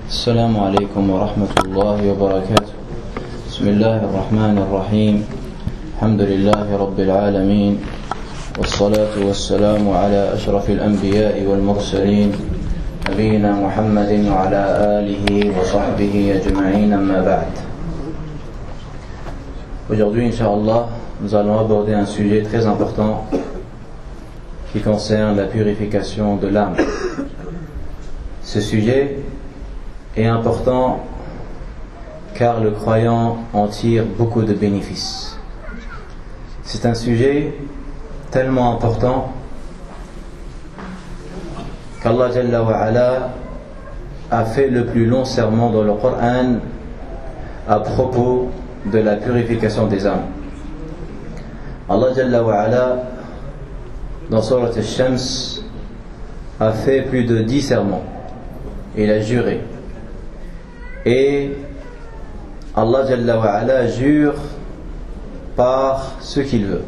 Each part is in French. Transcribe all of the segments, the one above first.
السلام عليكم ورحمة الله وبركاته. بسم الله الرحمن الرحيم. الحمد لله رب العالمين، والصلاة والسلام على أشرف الأنبياء والمرسلين نبينا محمد وعلى آله وصحبه أجمعين، أما بعد. Aujourd'hui, Inch'Allah, nous allons aborder un sujet très important qui concerne la purification de l'âme. Ce sujet est important car le croyant en tire beaucoup de bénéfices. C'est un sujet tellement important qu'Allah Jalla wa Ala a fait le plus long serment dans le Coran à propos de la purification des âmes. Allah Jalla wa Ala, dans Surat Al-Shams, a fait plus de 10 serments. Il a juré. Et Allah Jalla wa Ala jure par ce qu'il veut.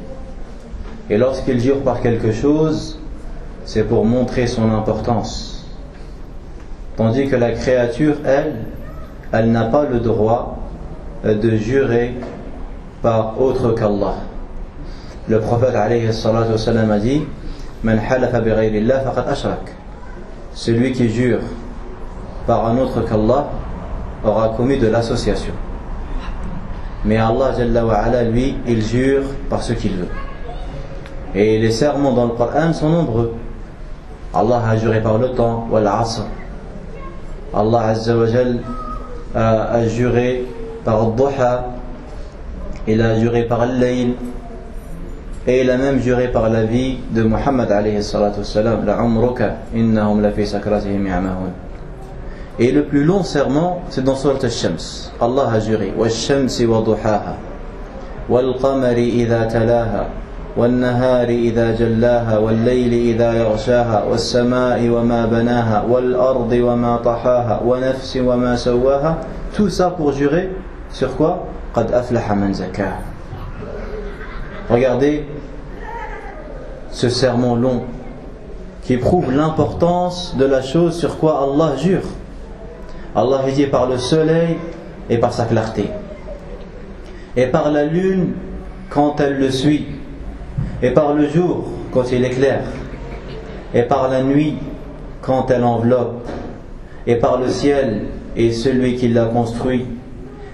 Et lorsqu'il jure par quelque chose, c'est pour montrer son importance. Tandis que la créature, elle n'a pas le droit de jurer par autre qu'Allah. Le prophète alayhi salatu wa salam a dit: Man halafa bi ghayri Allah faqad ashrak. Celui qui jure par un autre qu'Allah aura commis de l'association. Mais Allah Jalla wa Ala, lui, il jure par ce qu'il veut. Et les serments dans le Coran sont nombreux. Allah a juré par le temps, wal asr. Allah Azza wa Jal a juré par le duha. Il a juré par le layl. Et il a même juré par la vie de Muhammad alayhi salatu wassalam: la umruka innahum la fi sakratihim ya'mahun. Et le plus long serment, c'est dans Surat Al-Shams. Allah a juré: wash-shamsi wa duhaha, wal-qamari idha talaha, wal-nahari idha jallaha, wal-layli idha yaghshaha, was-samai wa ma banaha, wal-ardi wa ma tahaha, wa nafsi wa ma sawaha. Tout ça pour jurer sur quoi? Qad aflaha man zakkaha. Regardez ce serment long qui prouve l'importance de la chose sur quoi Allah jure. Allah dit par le soleil et par sa clarté, et par la lune quand elle le suit, et par le jour quand il éclaire, et par la nuit quand elle enveloppe, et par le ciel et celui qui l'a construit,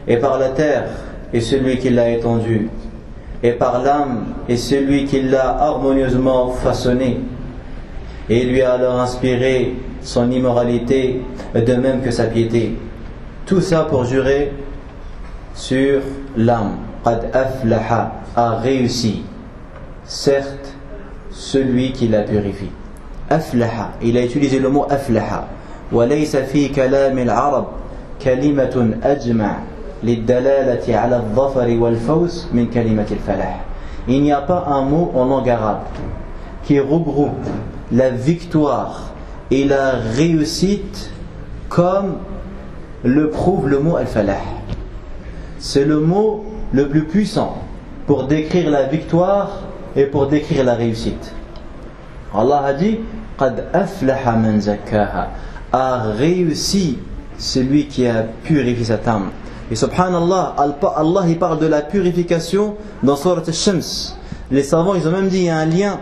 et par la terre et celui qui l'a étendue, et par l'âme et celui qui l'a harmonieusement façonné, et lui a alors inspiré son immoralité de même que sa piété. Tout ça pour jurer sur l'âme. Qad aflaha, a réussi, certes, celui qui la purifie. Aflaha, il a utilisé le mot aflaha. Wa laysa fi kalam al-arab kalimatun ajma' للدلالة على الظفر والفوز من كلمة الفلاح. Il n'y a pas un mot en langue arabe qui regroupe la victoire et la réussite comme le prouve le mot al-falah. C'est le mot le plus puissant pour décrire la victoire et pour décrire la réussite. Allah a dit: qad aflaha man zakkaha, a réussi celui qui a purifié sa âme. Et subhanallah, Allah il parle de la purification dans Surat Al-Shams. Les savants ils ont même dit qu'il y a un lien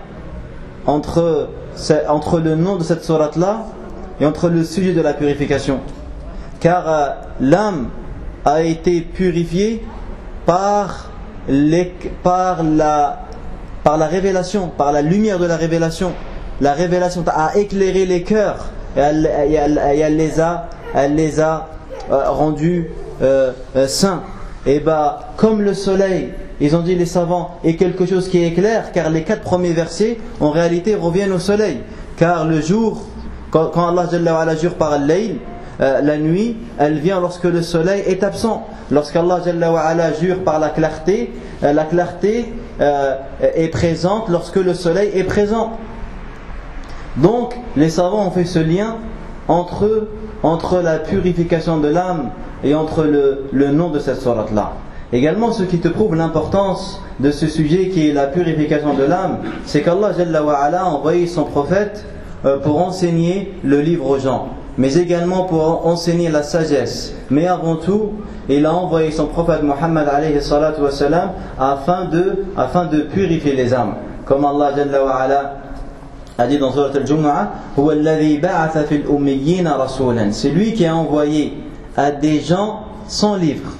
entre le nom de cette sourate là et entre le sujet de la purification, car l'âme a été purifiée par la révélation, par la lumière de la révélation. La révélation a éclairé les cœurs et elle les a rendus saints. Et comme le soleil, ils ont dit les savants, est quelque chose qui éclaire, car les 4 premiers versets en réalité reviennent au soleil. Car le jour, quand Allah Jalla wa Ala jure par al-layl, la nuit, elle vient lorsque le soleil est absent. Lorsqu'Allah Jalla wa Ala jure par la clarté est présente lorsque le soleil est présent. Donc les savants ont fait ce lien entre la purification de l'âme et entre le nom de cette sourate là. Également, ce qui te prouve l'importance de ce sujet qui est la purification de l'âme, c'est qu'Allah Jalla wa Ala a envoyé son prophète pour enseigner le livre aux gens. mais également pour enseigner la sagesse. Mais avant tout, il a envoyé son prophète Muhammad alayhi salatu wa salam afin de purifier les âmes. Comme Allah Jalla wa Ala a dit dans Surat al-Jumu'ah, Huwa alladhi ba'atha fil ummiyyin rasulan. C'est lui qui a envoyé à des gens sans livre,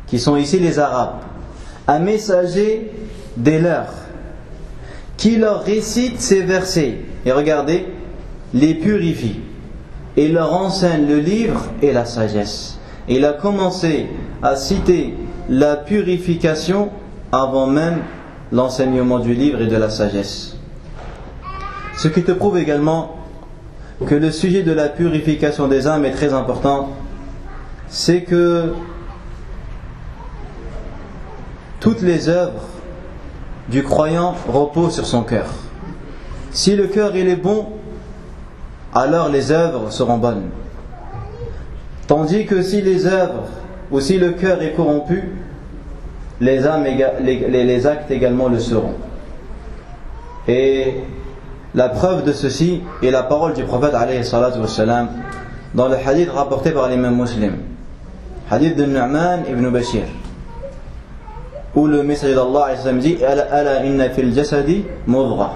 qui sont ici les Arabes, un messager des leurs, qui leur récite ces versets, et regardez, les purifie, et leur enseigne le livre et la sagesse. Il a commencé à citer la purification avant même l'enseignement du livre et de la sagesse. Ce qui te prouve également que le sujet de la purification des âmes est très important, c'est que toutes les œuvres du croyant reposent sur son cœur. Si le cœur il est bon, alors les œuvres seront bonnes. Tandis que si les œuvres ou si le cœur est corrompu, les actes également le seront. Et la preuve de ceci est la parole du prophète alayhi salatu wassalam dans le hadith rapporté par l'imam Muslim, hadith de Nu'man ibn Bashir, où le messager d'Allah alayhi salam dit Ala inna fil jasadi mudghah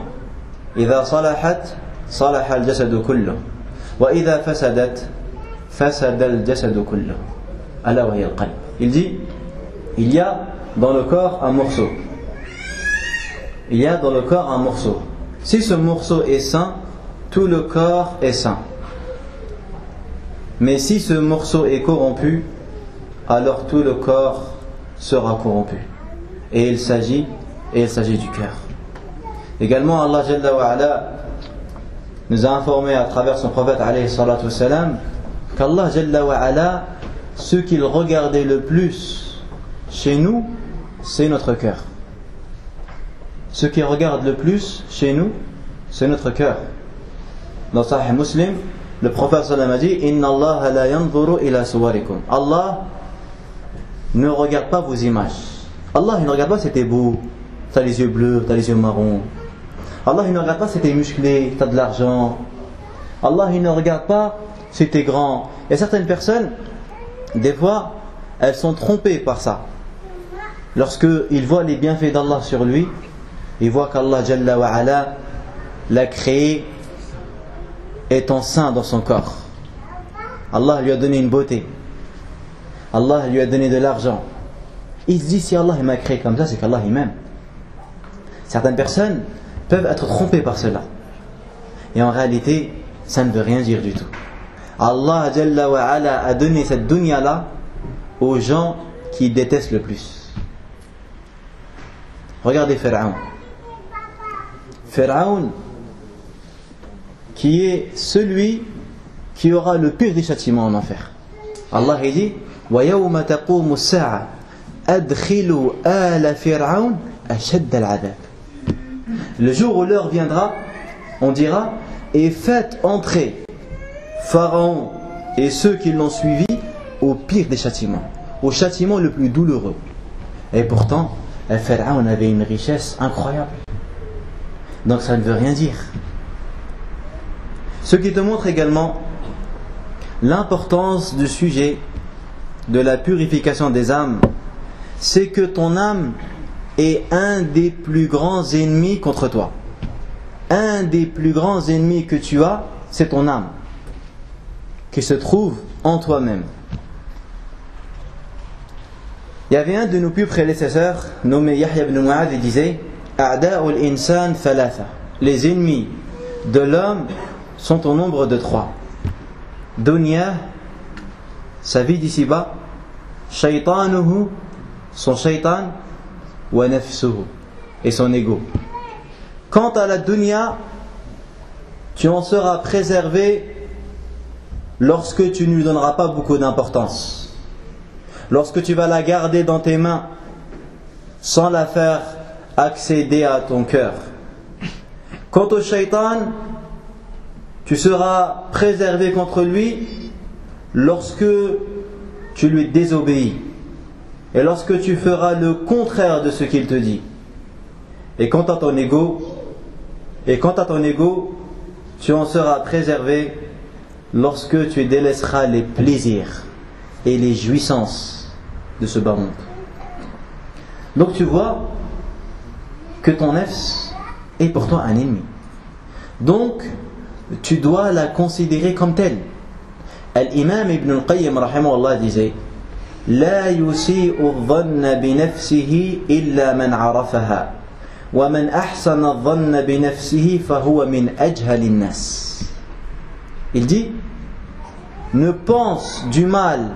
idha salahat salaha al jasadu kulluh wa idha fasadat fasada al jasadu kulluh ala wa hiya al qalb. Il dit, il y a dans le corps un morceau. Il y a dans le corps un morceau. Si ce morceau est sain, tout le corps est sain. Mais si ce morceau est corrompu, alors tout le corps sera corrompu. Et il s'agit du cœur. Également, Allah Jalla wa Ala nous a informé à travers son prophète alayhi salatu wassalam qu'Allah Jalla wa Ala, ce qu'il regardait le plus chez nous, c'est notre cœur. Ce qui regarde le plus chez nous, c'est notre cœur. Dans Sahih Muslim, le prophète sallam a dit Inna Allah la yanzuru ila suwarikum. Allah ne regarde pas vos images. Allah il ne regarde pas si t'es beau, t'as les yeux bleus, t'as les yeux marrons. Allah il ne regarde pas si t'es musclé, t'as de l'argent. Allah il ne regarde pas si t'es grand. Il y a certaines personnes, des fois, elles sont trompées par ça. Lorsqu'ils voient les bienfaits d'Allah sur lui, ils voient qu'Allah Jalla wa Ala l'a créé étant sain dans son corps. Allah lui a donné une beauté. Allah lui a donné de l'argent. Il se dit si Allah m'a créé comme ça, c'est qu'Allah il m'aime. Certaines personnes peuvent être trompées par cela. Et en réalité, ça ne veut rien dire du tout. Allah Jalla wa Ala a donné cette dunya là aux gens qui détestent le plus. Regardez Pharaon. Pharaon qui est celui qui aura le pire des châtiments en enfer. Allah il dit وَيَوْمَ تَقُومُ السَّاعَةِ أَدْخِلُوا آلَ فِرْعَوْنَ أَشَدَّ الْعَذَابِ. Le jour où l'heure viendra, on dira et faites entrer Pharaon et ceux qui l'ont suivi au pire des châtiments, au châtiment le plus douloureux. Et pourtant, Pharaon avait une richesse incroyable. Donc ça ne veut rien dire. Ce qui te montre également l'importance du sujet de la purification des âmes, c'est que ton âme est un des plus grands ennemis contre toi. Un des plus grands ennemis que tu as, c'est ton âme, qui se trouve en toi-même. Il y avait un de nos plus prédécesseurs, nommé Yahya ibn Mu'adh, il disait A'da'ul insan thalatha. Les ennemis de l'homme sont au nombre de 3. Dunya, sa vie d'ici-bas, shaytanuhu, son shaytan, wa nafsuhu, et son ego. Quant à la dunya, tu en seras préservé lorsque tu ne lui donneras pas beaucoup d'importance. Lorsque tu vas la garder dans tes mains sans la faire accéder à ton cœur. Quant au shaitan, tu seras préservé contre lui lorsque tu lui désobéis et lorsque tu feras le contraire de ce qu'il te dit. Et quant à ton ego, tu en seras préservé lorsque tu délaisseras les plaisirs et les jouissances de ce bas monde. Donc tu vois que ton nefs est pour toi un ennemi. Donc tu dois la considérer comme telle. L'imam Ibn al-Qayyim rahimahullah disait: لا يسيء الظن بنفسه إلا من عرفها ومن أحسن الظن بنفسه فهو من أجهل الناس. Il dit: ne pense du mal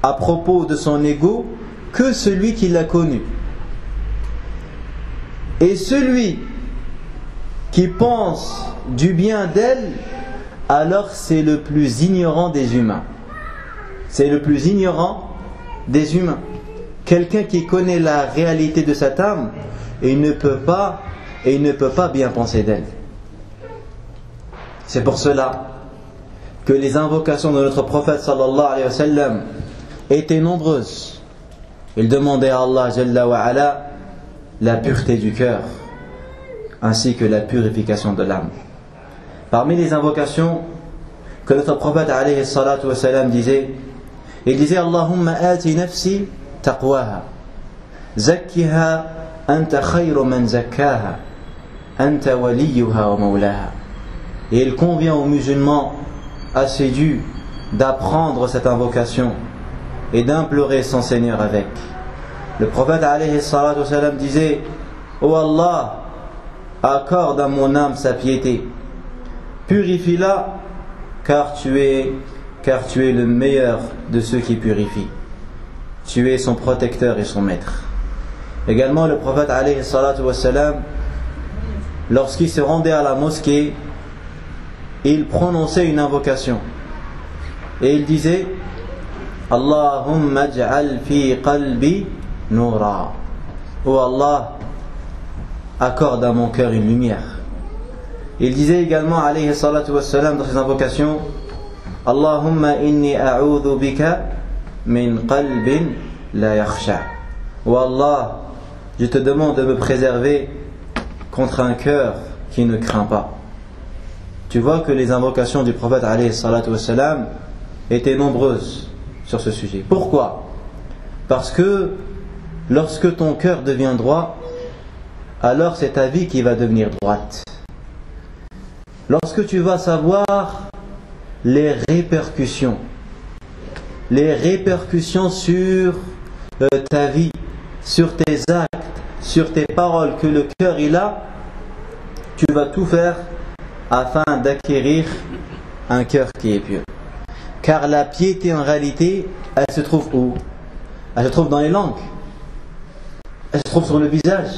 à propos de son ego que celui qui l'a connu. Et celui qui pense du bien d'elle, alors c'est le plus ignorant des humains. C'est le plus ignorant des humains. Quelqu'un qui connaît la réalité de cette âme et il ne peut pas bien penser d'elle. C'est pour cela que les invocations de notre prophète sallallahu alayhi wa sallam étaient nombreuses. Il demandait à Allah Jalla wa Ala la pureté du cœur ainsi que la purification de l'âme. Parmi les invocations que notre prophète alayhi salatu wa sallam disait, il disait: Allahumma ati nafsi taqwaha zakkiha anta khayru man zakkaha anta waliyuha wa mawlaha. Et il convient aux musulmans assidus d'apprendre cette invocation et d'implorer son Seigneur avec. Le prophète alayhi salatu wa sallam disait: ô Allah, accorde à mon âme sa piété, purifie-la, car tu es le meilleur de ceux qui purifient. Tu es son protecteur et son maître. Également, le prophète alayhi salatu wa sallam, lorsqu'il se rendait à la mosquée, il prononçait une invocation et il disait: Allahumma ij'al fi qalbi nura. Ô Allah, accorde à mon cœur une lumière. Il disait également alayhi salatu wa sallam dans ses invocations: Allahumma inni a'udhu bika min qalbin la yakhsha. Ô Allah, je te demande de me préserver contre un cœur qui ne craint pas. Tu vois que les invocations du prophète alayhi salatu wa sallam étaient nombreuses sur ce sujet. Pourquoi? Parce que lorsque ton cœur devient droit, alors c'est ta vie qui va devenir droite. Lorsque tu vas savoir les répercussions sur ta vie, sur tes actes, sur tes paroles que le cœur il a, tu vas tout faire afin d'acquérir un cœur qui est pieux. Car la piété en réalité, elle se trouve où? Elle se trouve dans les langues, elle se trouve sur le visage.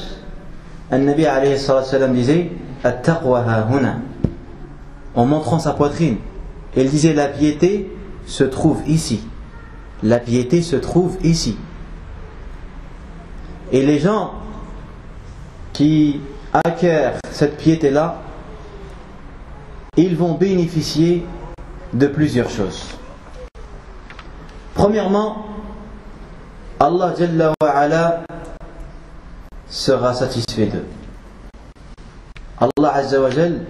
An-Nabi alayhi sallam disait: At-taqwa hahuna, en montrant sa poitrine. Il disait: la piété se trouve ici. La piété se trouve ici. Et les gens qui acquièrent cette piété-là, ils vont bénéficier de plusieurs choses. Premièrement, Allah Jalla wa Ala sera satisfait d'eux. Allah Azza wa Jal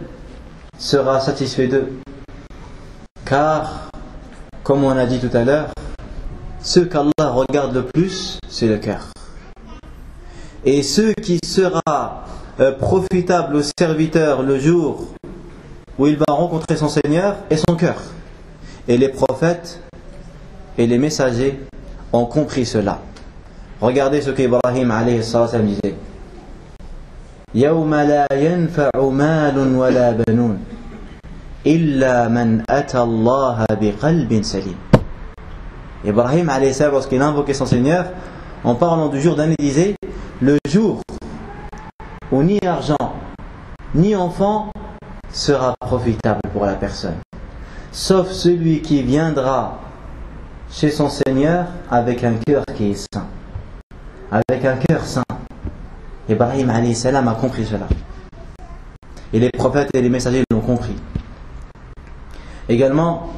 sera satisfait d'eux. Car, comme on a dit tout à l'heure, ce qu'Allah regarde le plus, c'est le cœur. Et ce qui sera profitable au serviteur le jour où il va rencontrer son Seigneur est son cœur. Et les prophètes et les messagers ont compris cela. Regardez ce qu'Ibrahim alayhi salam disait: Yawma la yanfa'u malun wa la banun illa man ata Allah biqalbin salim. Ibrahim alayhi salam, lorsqu'il invoquait son Seigneur, en parlant du jour d'année, disait: le jour où ni argent ni enfant sera profitable pour la personne, sauf celui qui viendra chez son Seigneur avec un cœur qui est saint. Avec un cœur saint. Ibrahim alayhi salam a compris cela. Et les prophètes et les messagers l'ont compris. Également,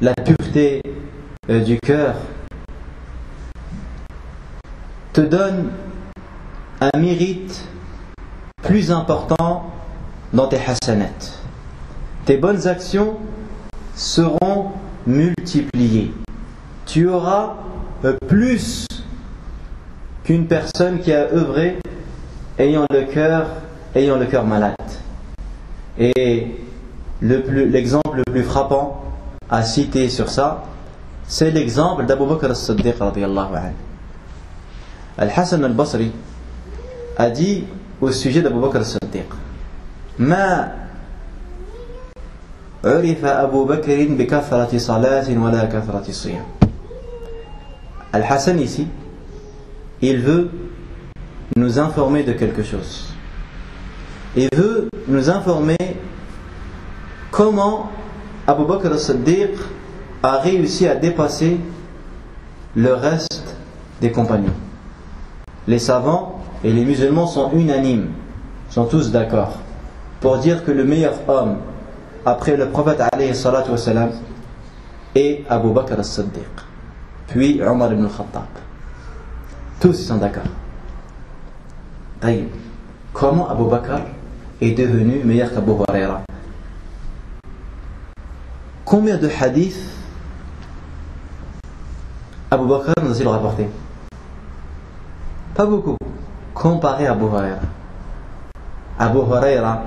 la pureté du cœur te donne un mérite plus important dans tes hasanat. tes bonnes actions seront multipliées. Tu auras plus qu'une personne qui a œuvré ayant le cœur malade. Et l'exemple le plus frappant à citer sur ça, c'est l'exemple d'Abu Bakr as-Siddiq radiyallahu anhu. Al-Hasan al-Basri a dit au sujet d'Abu Bakr as-Siddiq: Ma urifa Abu Bakr bi kathrati salatin wa la kathrati siyam. Al-Hasan ici, il veut nous informer de quelque chose. Il veut nous informer comment Abu Bakr as-Siddiq a réussi à dépasser le reste des compagnons. Les savants et les musulmans sont unanimes, sont tous d'accord pour dire que le meilleur homme après le prophète alayhi salatu wassalam est Abu Bakr as-Siddiq, puis Omar ibn al-Khattab. Tous sont d'accord. Taïb. Comment Abu Bakr est devenu meilleur qu'Abu Huraira? Combien de hadiths Abu Bakr nous a-t-il rapporté? Pas beaucoup. Comparé à Abu Huraira. Abu Huraira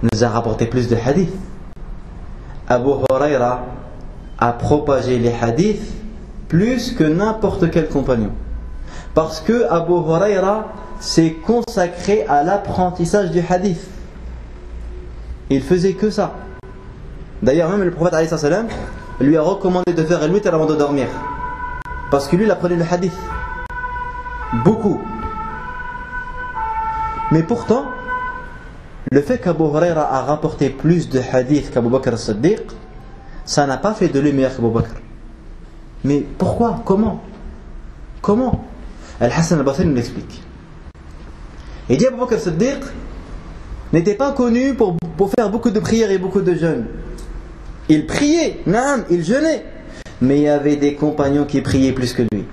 nous a rapporté plus de hadiths. Abu Huraira a propagé les hadiths plus que n'importe quel compagnon. Parce que Abu Huraira s'est consacré à l'apprentissage du hadith. Il faisait que ça. D'ailleurs, même le prophète alayhi salam lui a recommandé de faire le witr avant de dormir. Parce que lui, il apprenait le hadith. Beaucoup. Mais pourtant, le fait qu'Abu Huraira a rapporté plus de hadiths qu'Abu Bakr as-Siddiq, ça n'a pas fait de lui meilleur qu'Abu Bakr. Mais pourquoi? Comment? Al-Hasan al-Basri nous l'explique. Il dit Abu Bakr as-Siddiq n'était pas connu pour faire beaucoup de prières et beaucoup de jeûnes. Il priait, il jeûnait. Mais il y avait des compagnons qui priaient plus que lui.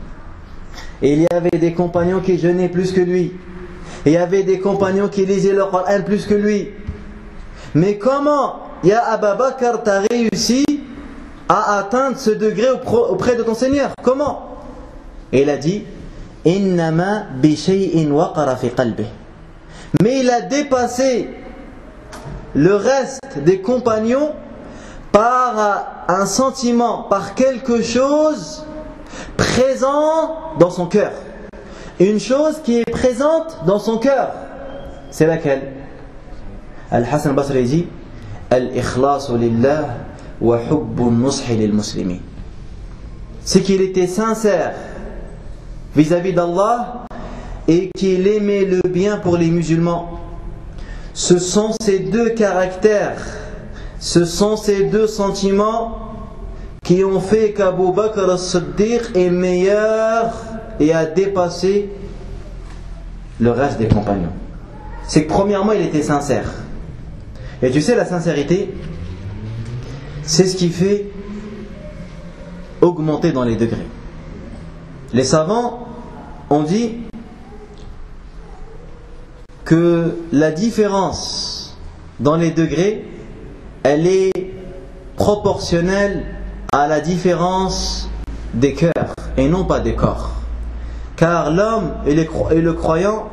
Et il y avait des compagnons qui jeûnaient plus que lui. Et il y avait des compagnons qui lisaient le Coran plus que lui. Mais comment, ya Abu Bakr, t'as réussi à atteindre ce degré auprès de ton Seigneur? Comment? Et il a dit Innama bi shay'in waqara fi qalbi. Mais il a dépassé le reste des compagnons par un sentiment, par quelque chose présent dans son cœur. Une chose qui est présente dans son cœur. C'est laquelle? Al-Hasan al-Basri dit Al-ikhlasu lillah wa hubbu nushi lil muslimin. C'est qu'il était sincère vis-à-vis d'Allah et qu'il aimait le bien pour les musulmans. Ce sont ces deux caractères, ce sont ces deux sentiments qui ont fait qu'Abu Bakr as-Siddiq est meilleur et a dépassé le reste des compagnons. C'est que premièrement, il était sincère. Et tu sais, la sincérité, c'est ce qui fait augmenter dans les degrés. Les savants ont dit que la différence dans les degrés, elle est proportionnelle à la différence des cœurs et non pas des corps. Car l'homme et le croyant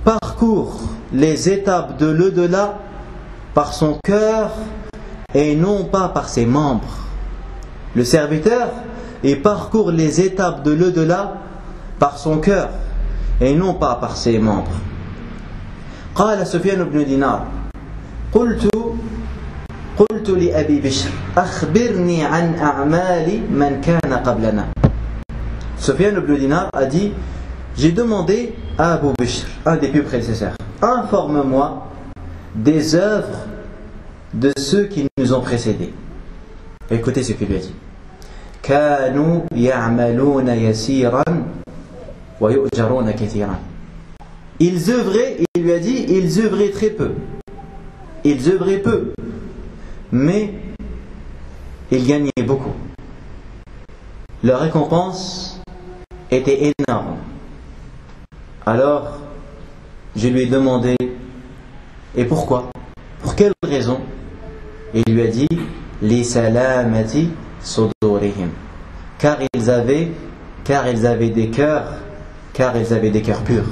parcourent les étapes de l'au-delà par son cœur et non pas par ses membres. Le serviteur, il parcourt les étapes de l'au-delà par son cœur et non pas par ses membres. قال سفيان بن دينار قلت لأبي بشر أخبرني عن أعمال من كان قبلنا. Sufyan ibn Dinar a dit, j'ai demandé à Abu Bishr, un des plus prédécesseurs, informe-moi des œuvres de ceux qui nous ont précédés. Écoutez ce qu'il lui a dit. كانوا يعملون يسيرا ويؤجرون كثيرا. Ils œuvraient, il lui a dit, ils œuvraient très peu. Ils œuvraient peu, mais ils gagnaient beaucoup. Leur récompense était énorme. Alors, je lui ai demandé, et pourquoi? Pour quelle raison Il lui a dit li salamati sudurihim, car ils avaient des cœurs purs.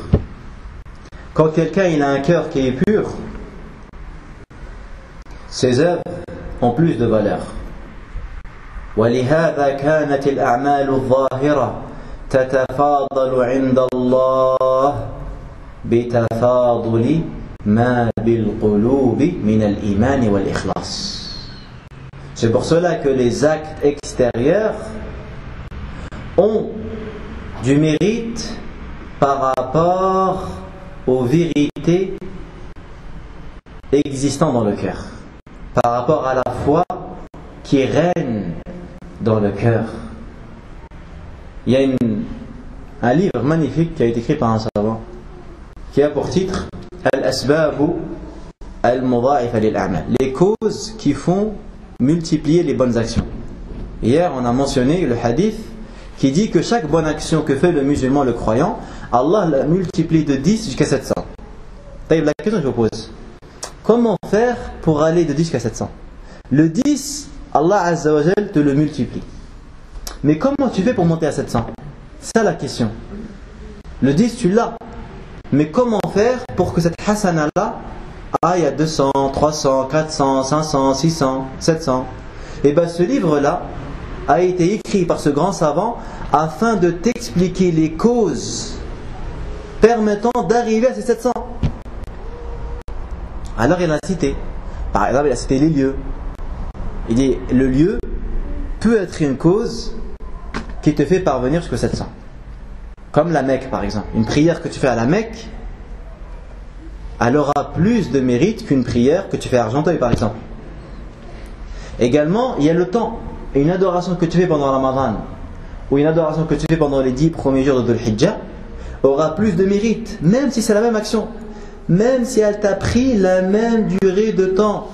Quand quelqu'un il a un cœur qui est pur, ses œuvres ont plus de valeur. ولهذا كانت الأعمال الظاهرة تتفاضل عند الله بتفاضل ما بالقلوب من الإيمان والإخلاص. C'est pour cela que les actes extérieurs ont du mérite par rapport aux vérités existant dans le cœur, par rapport à la foi qui règne dans le cœur. Il y a un livre magnifique qui a été écrit par un savant qui a pour titre Al-Asbabu al-Mudha'ifa lil-A'mal, les causes qui font multiplier les bonnes actions. Hier on a mentionné le hadith qui dit que chaque bonne action que fait le musulman, le croyant, Allah la multiplie de 10 jusqu'à 700. La question que je vous pose, comment faire pour aller de 10 jusqu'à 700? Le 10, Allah Azza wa Jal te le multiplie. Mais comment tu fais pour monter à 700? C'est ça la question. Le 10, tu l'as. Mais comment faire pour que cette hasana-là aille à 200, 300, 400, 500, 600, 700? Et bien ce livre-là a été écrit par ce grand savant afin de t'expliquer les causes permettant d'arriver à ces 700. Alors il a cité, par exemple il a cité les lieux. Il dit le lieu peut être une cause qui te fait parvenir jusqu'au 700. Comme la Mecque par exemple. Une prière que tu fais à la Mecque, elle aura plus de mérite qu'une prière que tu fais à Argenteuil par exemple. Également, il y a le temps. Une adoration que tu fais pendant Ramadan ou une adoration que tu fais pendant les 10 premiers jours de Dhul Hijjah aura plus de mérite, même si c'est la même action, même si elle t'a pris la même durée de temps.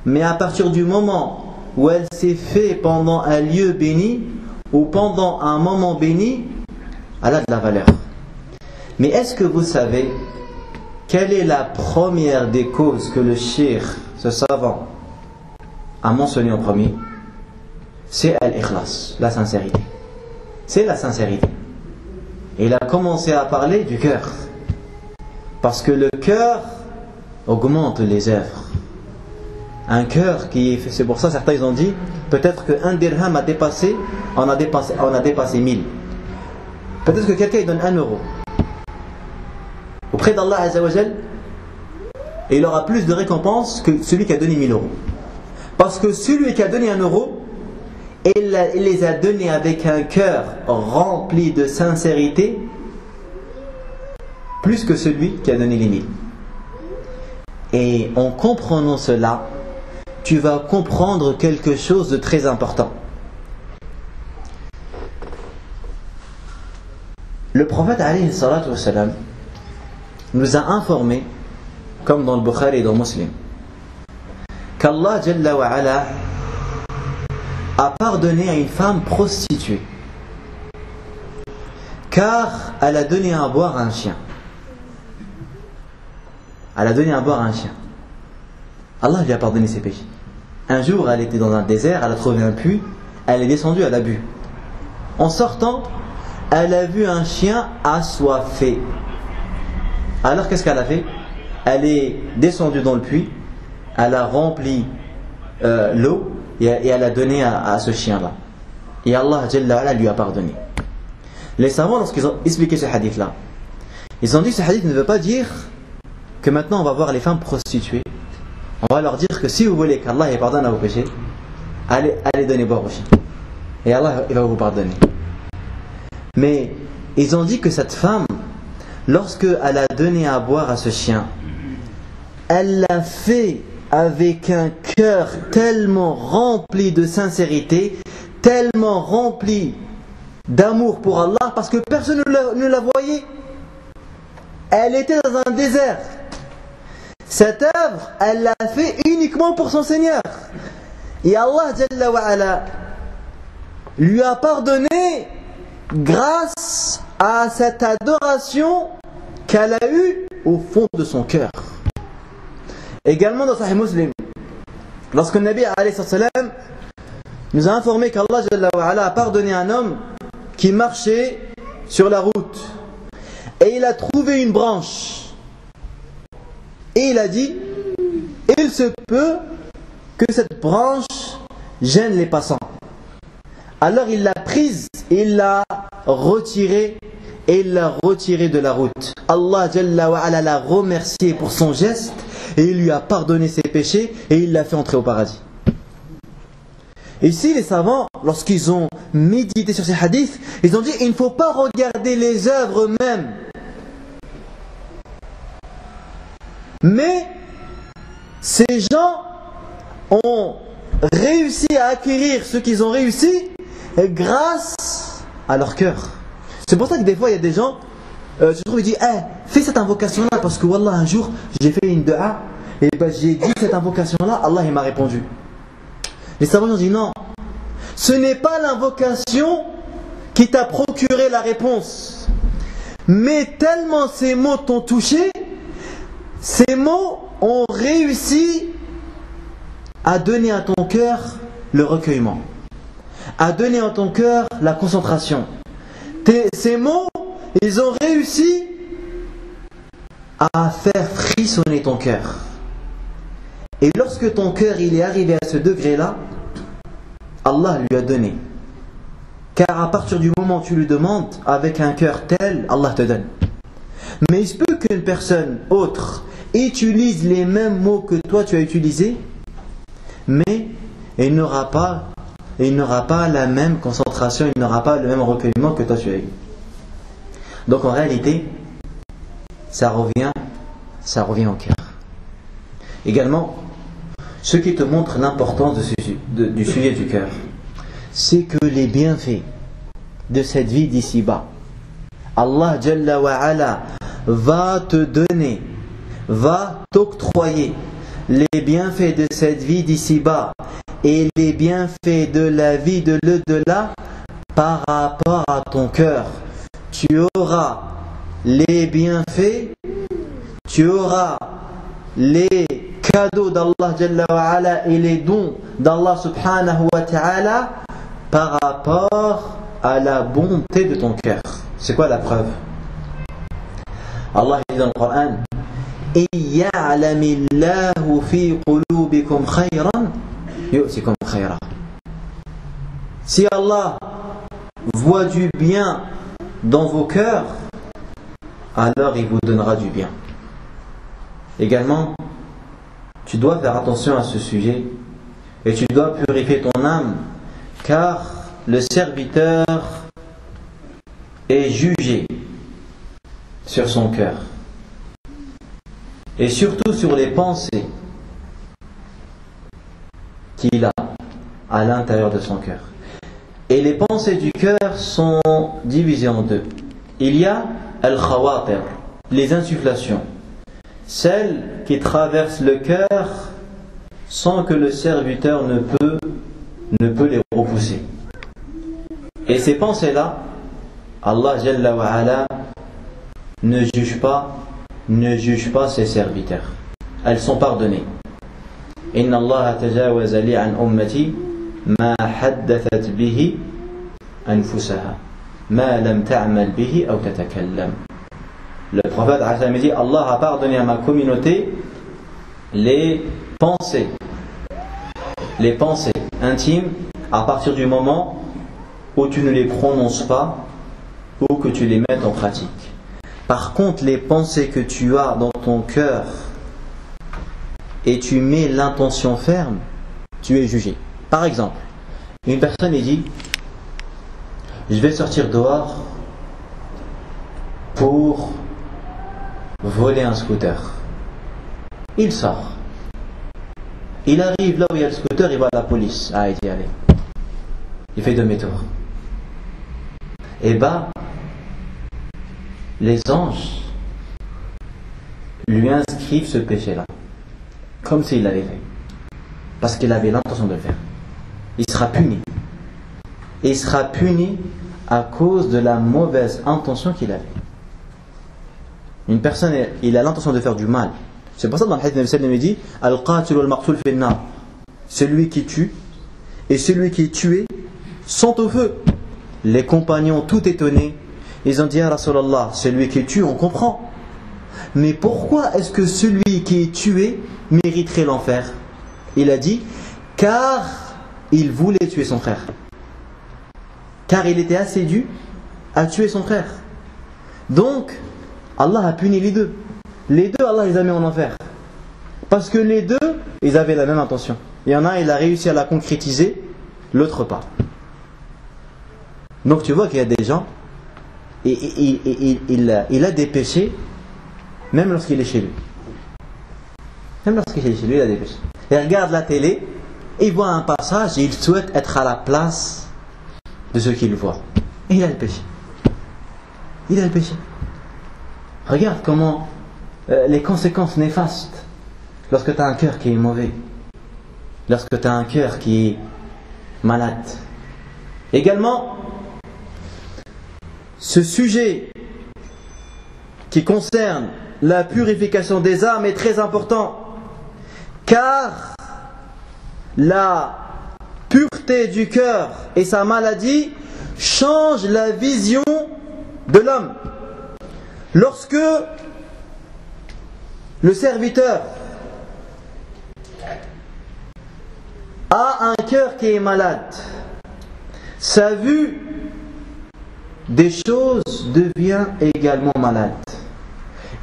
Mais à partir du moment où elle s'est faite pendant un lieu béni ou pendant un moment béni, elle a de la valeur. Mais est-ce que vous savez quelle est la première des causes que le cheikh, ce savant, a mentionné en premier? C'est al-ikhlas, la sincérité. C'est la sincérité. Et il a commencé à parler du cœur. Parce que le cœur augmente les œuvres. Un cœur qui... C'est pour ça certains ils ont dit peut-être qu'un dirham a dépassé 1000. Peut-être que quelqu'un il donne 1 euro auprès d'Allah Azza wa Jal, et il aura plus de récompense que celui qui a donné 1000 euros. Parce que celui qui a donné 1 euro, il les a donnés avec un cœur rempli de sincérité, plus que celui qui a donné les 1000. Et en comprenant cela, tu vas comprendre quelque chose de très important. Le prophète alayhi salatu wa salam nous a informé, comme dans le Bukhari et dans Muslim, qu'Allah Jalla wa Ala a pardonné à une femme prostituée car elle a donné à boire à un chien. Elle a donné à boire à un chien. Allah lui a pardonné ses péchés. Un jour, elle était dans un désert, elle a trouvé un puits, elle est descendue, elle a bu. En sortant, elle a vu un chien assoiffé. Alors qu'est-ce qu'elle a fait? Elle est descendue dans le puits, elle a rempli l'eau et elle a donné à ce chien-là. Et Allah Jalla wa Ala lui a pardonné. Les savants, lorsqu'ils ont expliqué ce hadith-là, ils ont dit que ce hadith ne veut pas dire que maintenant on va voir les femmes prostituées. On va leur dire que si vous voulez qu'Allah pardonne à vos péchés, allez donner boire au chien. Et Allah il va vous pardonner. Mais ils ont dit que cette femme, lorsqu'elle a donné à boire à ce chien, elle l'a fait avec un cœur tellement rempli de sincérité, tellement rempli d'amour pour Allah, parce que personne ne la voyait. Elle était dans un désert. Cette œuvre, elle l'a fait uniquement pour son Seigneur. Et Allah Jalla wa Ala lui a pardonné grâce à cette adoration qu'elle a eue au fond de son cœur. Également dans Sahih Muslim, lorsque le Nabi alayhi salam nous a informé qu'Allah Jalla wa Ala a pardonné un homme qui marchait sur la route et il a trouvé une branche et il a dit: il se peut que cette branche gêne les passants. Alors il l'a prise, il l'a retirée et il l'a retirée de la route. Allah Jalla wa Ala l'a remercié pour son geste et il lui a pardonné ses péchés et il l'a fait entrer au paradis. Ici, les savants, lorsqu'ils ont médité sur ces hadiths, ils ont dit: il ne faut pas regarder les œuvres eux-mêmes, mais ces gens ont réussi à acquérir ce qu'ils ont réussi grâce à leur cœur. C'est pour ça que des fois il y a des gens, je trouve, ils disent: fais cette invocation-là parce que Wallah, un jour j'ai fait une dua et j'ai dit cette invocation-là, Allah il m'a répondu. Les savants ont dit: non, ce n'est pas l'invocation qui t'a procuré la réponse, mais tellement ces mots t'ont touché, ces mots ont réussi à donner à ton cœur le recueillement, à donner à ton cœur la concentration. Ces mots, ils ont réussi à faire frissonner ton cœur. Et lorsque ton cœur il est arrivé à ce degré-là, Allah lui a donné. Car à partir du moment où tu lui demandes avec un cœur tel, Allah te donne. Mais il se peut qu'une personne autre utilise les mêmes mots que toi tu as utilisés, mais il n'aura pas la même concentration, il n'aura pas le même recueillement que toi tu as eu. Donc en réalité, ça revient au cœur. Également, ce qui te montre l'importance du sujet du cœur, c'est que les bienfaits de cette vie d'ici-bas, Allah Jalla wa Ala va te donner, va t'octroyer les bienfaits de cette vie d'ici-bas et les bienfaits de la vie de l'au-delà par rapport à ton cœur. Tu auras les bienfaits, tu auras les cadeaux d'Allah Jalla wa Ala et les dons d'Allah Subhanahu wa Ta'ala par rapport à la bonté de ton cœur. C'est quoi la preuve? Allah dit dans le Coran: إِن يَعْلَمِ اللَّهُ فِي قُلُوبِكُمْ خَيْرًا يُؤْتِكُمْ خَيْرًا. Si Allah voit du bien dans vos cœurs, alors il vous donnera du bien. Également, tu dois faire attention à ce sujet et tu dois purifier ton âme, car le serviteur est jugé sur son cœur et surtout sur les pensées qu'il a à l'intérieur de son cœur. Et les pensées du cœur sont divisées en deux. Il y a al-khawatir, les insufflations, celles qui traversent le cœur sans que le serviteur ne peut les repousser. Et ces pensées-là, Allah Jalla wa Ala ne juge pas ses serviteurs. Elles sont pardonnées. Inna Allah tajawaza li an ummati ma haddathat bihi anfusaha ma lam ta'mal bihi aw tatakallam. Le prophète a dit: Allah a pardonné à ma communauté les pensées intimes à partir du moment où tu ne les prononces pas ou que tu les mettes en pratique. Par contre, les pensées que tu as dans ton cœur et tu mets l'intention ferme, tu es jugé. Par exemple, une personne dit: je vais sortir dehors pour voler un scooter. Il sort. Il arrive là où il y a le scooter, il va à la police. Ah, il dit: allez. Il fait demi-tour. Et les anges lui inscrivent ce péché-là, comme s'il l'avait fait, parce qu'il avait l'intention de le faire. Il sera puni. Et il sera puni à cause de la mauvaise intention qu'il avait. Une personne, il a l'intention de faire du mal. C'est pour ça que dans le hadith, Nabi sallallahu alayhi wa sallam dit: Al-qatil wal-maqtul fi an-nar. celui qui tue et celui qui est tué sont au feu. Les compagnons, tout étonnés, ils ont dit à Rasulallah, celui qui tue, on comprend. Mais pourquoi est-ce que celui qui est tué mériterait l'enfer? Il a dit, car il voulait tuer son frère. Car il était assidu à tuer son frère. Donc, Allah a puni les deux. Les deux, Allah les a mis en enfer. Parce que les deux, ils avaient la même intention. Il y en a un, il a réussi à la concrétiser, l'autre pas. Donc tu vois qu'il y a des gens, il a des péchés, même lorsqu'il est chez lui. Même lorsqu'il est chez lui, il a des péchés. Il regarde la télé, il voit un passage et il souhaite être à la place de ceux qui le voient. Et il a le péché. Il a le péché. Regarde comment les conséquences néfastes lorsque tu as un cœur qui est mauvais, lorsque tu as un cœur qui est malade. Également, ce sujet qui concerne la purification des âmes est très important, car la pureté du cœur et sa maladie changent la vision de l'homme. Lorsque le serviteur a un cœur qui est malade, sa vue des choses devient également malade.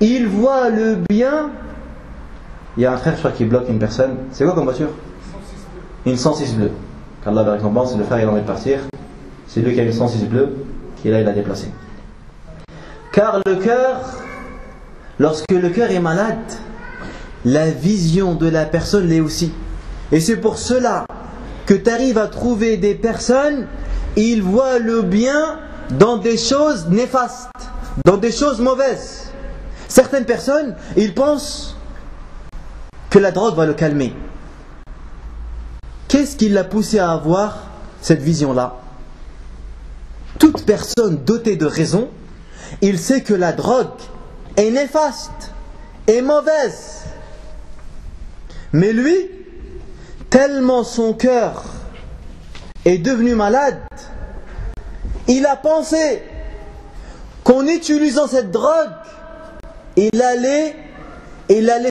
Il voit le bien. Il y a un frère, je crois, qui bloque une personne. C'est quoi comme voiture? Une 106 bleue. Qu'Allah va récompense, le frère il a envie de partir. C'est lui qui a une 106 bleue, qui là il a déplacé. Car le cœur, lorsque le cœur est malade, la vision de la personne l'est aussi. Et c'est pour cela que tu arrives à trouver des personnes, ils voient le bien dans des choses néfastes, dans des choses mauvaises. Certaines personnes, ils pensent que la drogue va le calmer. Qu'est-ce qui l'a poussé à avoir cette vision-là? Toute personne dotée de raison, il sait que la drogue est néfaste et mauvaise. Mais lui, tellement son cœur est devenu malade, il a pensé qu'en utilisant cette drogue, il allait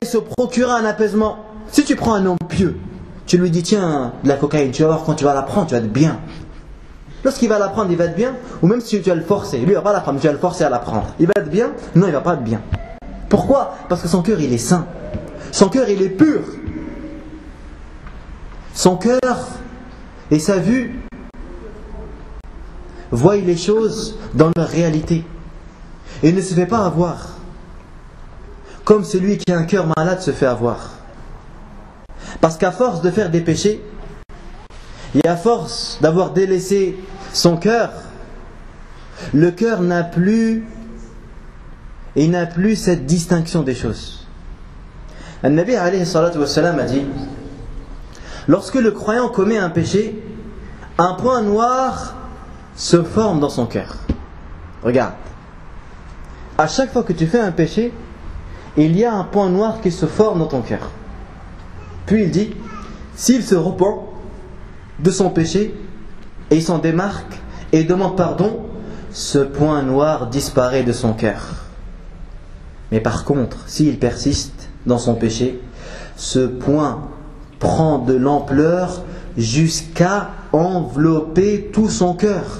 se procurer un apaisement. Si tu prends un homme pieux, tu lui dis tiens, de la cocaïne, tu vas voir quand tu vas la prendre, tu vas être bien. Lorsqu'il va la prendre, il va être bien. Ou même si tu vas le forcer, lui il va pas la prendre, tu vas le forcer à la prendre. Il va être bien? Non, il va pas être bien. Pourquoi? Parce que son cœur il est sain. Son cœur il est pur. Son cœur et sa vue voient les choses dans leur réalité. Et il ne se fait pas avoir. Comme celui qui a un cœur malade se fait avoir. Parce qu'à force de faire des péchés, et à force d'avoir délaissé son cœur, le cœur n'a plus cette distinction des choses. An-Nabi alayhi salatu wa salam a dit, lorsque le croyant commet un péché, un point noir se forme dans son cœur. Regarde, à chaque fois que tu fais un péché, il y a un point noir qui se forme dans ton cœur. Puis il dit, s'il se repent de son péché et il s'en démarque et demande pardon, ce point noir disparaît de son cœur. Mais par contre, s'il persiste dans son péché, ce point prend de l'ampleur jusqu'à envelopper tout son cœur.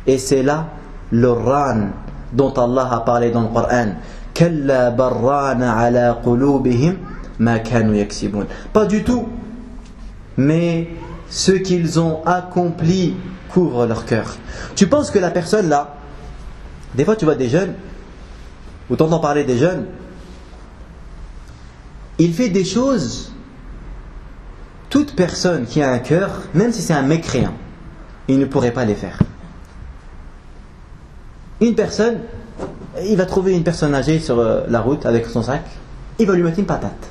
Et c'est là le ran dont Allah a parlé dans le Coran. Kalla barrana ala qulubihim ma kanu yaksibun. Pas du tout. Mais ce qu'ils ont accompli couvre leur cœur. Tu penses que la personne là, des fois tu vois des jeunes, ou t'entends parler des jeunes, il fait des choses, toute personne qui a un cœur, même si c'est un mécréant, il ne pourrait pas les faire. Une personne, il va trouver une personne âgée sur la route avec son sac, il va lui mettre une patate,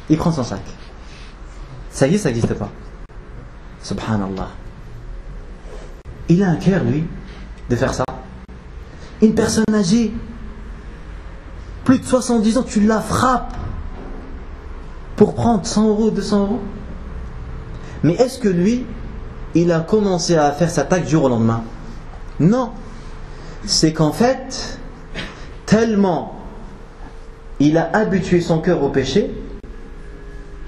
il prend son sac. Ça existe, ça n'existe pas. Subhanallah. Il a un cœur, lui, de faire ça. Une personne âgée, plus de 70 ans, tu la frappes pour prendre 100 euros, 200 euros. Mais est-ce que lui, il a commencé à faire sa tâche du jour au lendemain? Non. C'est qu'en fait, tellement il a habitué son cœur au péché,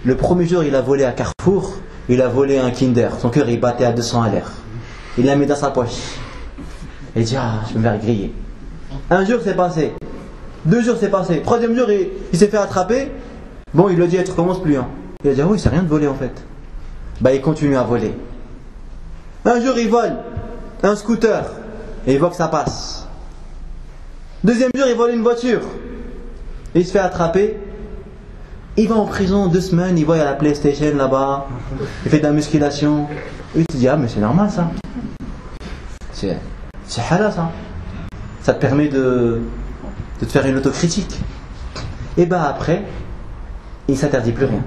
le premier jour il a volé à Carrefour, il a volé un Kinder, son cœur il battait à 200 à l'heure. Il l'a mis dans sa poche. Il dit, ah, je vais me faire griller. Un jour c'est passé, 2 jours c'est passé, 3e jour il s'est fait attraper. Bon, il lui a dit, tu recommences plus. Il a dit, ah oui, c'est rien de voler en fait. Bah, il continue à voler. Un jour il vole un scooter et il voit que ça passe. 2e jour il vole une voiture et il se fait attraper. Il va en prison 2 semaines, il voit il y a la PlayStation là-bas, il fait de la musculation. Et il te dit, ah mais c'est normal ça. C'est halal ça. Ça te permet de te faire une autocritique. Et bah après, il ne s'interdit plus rien.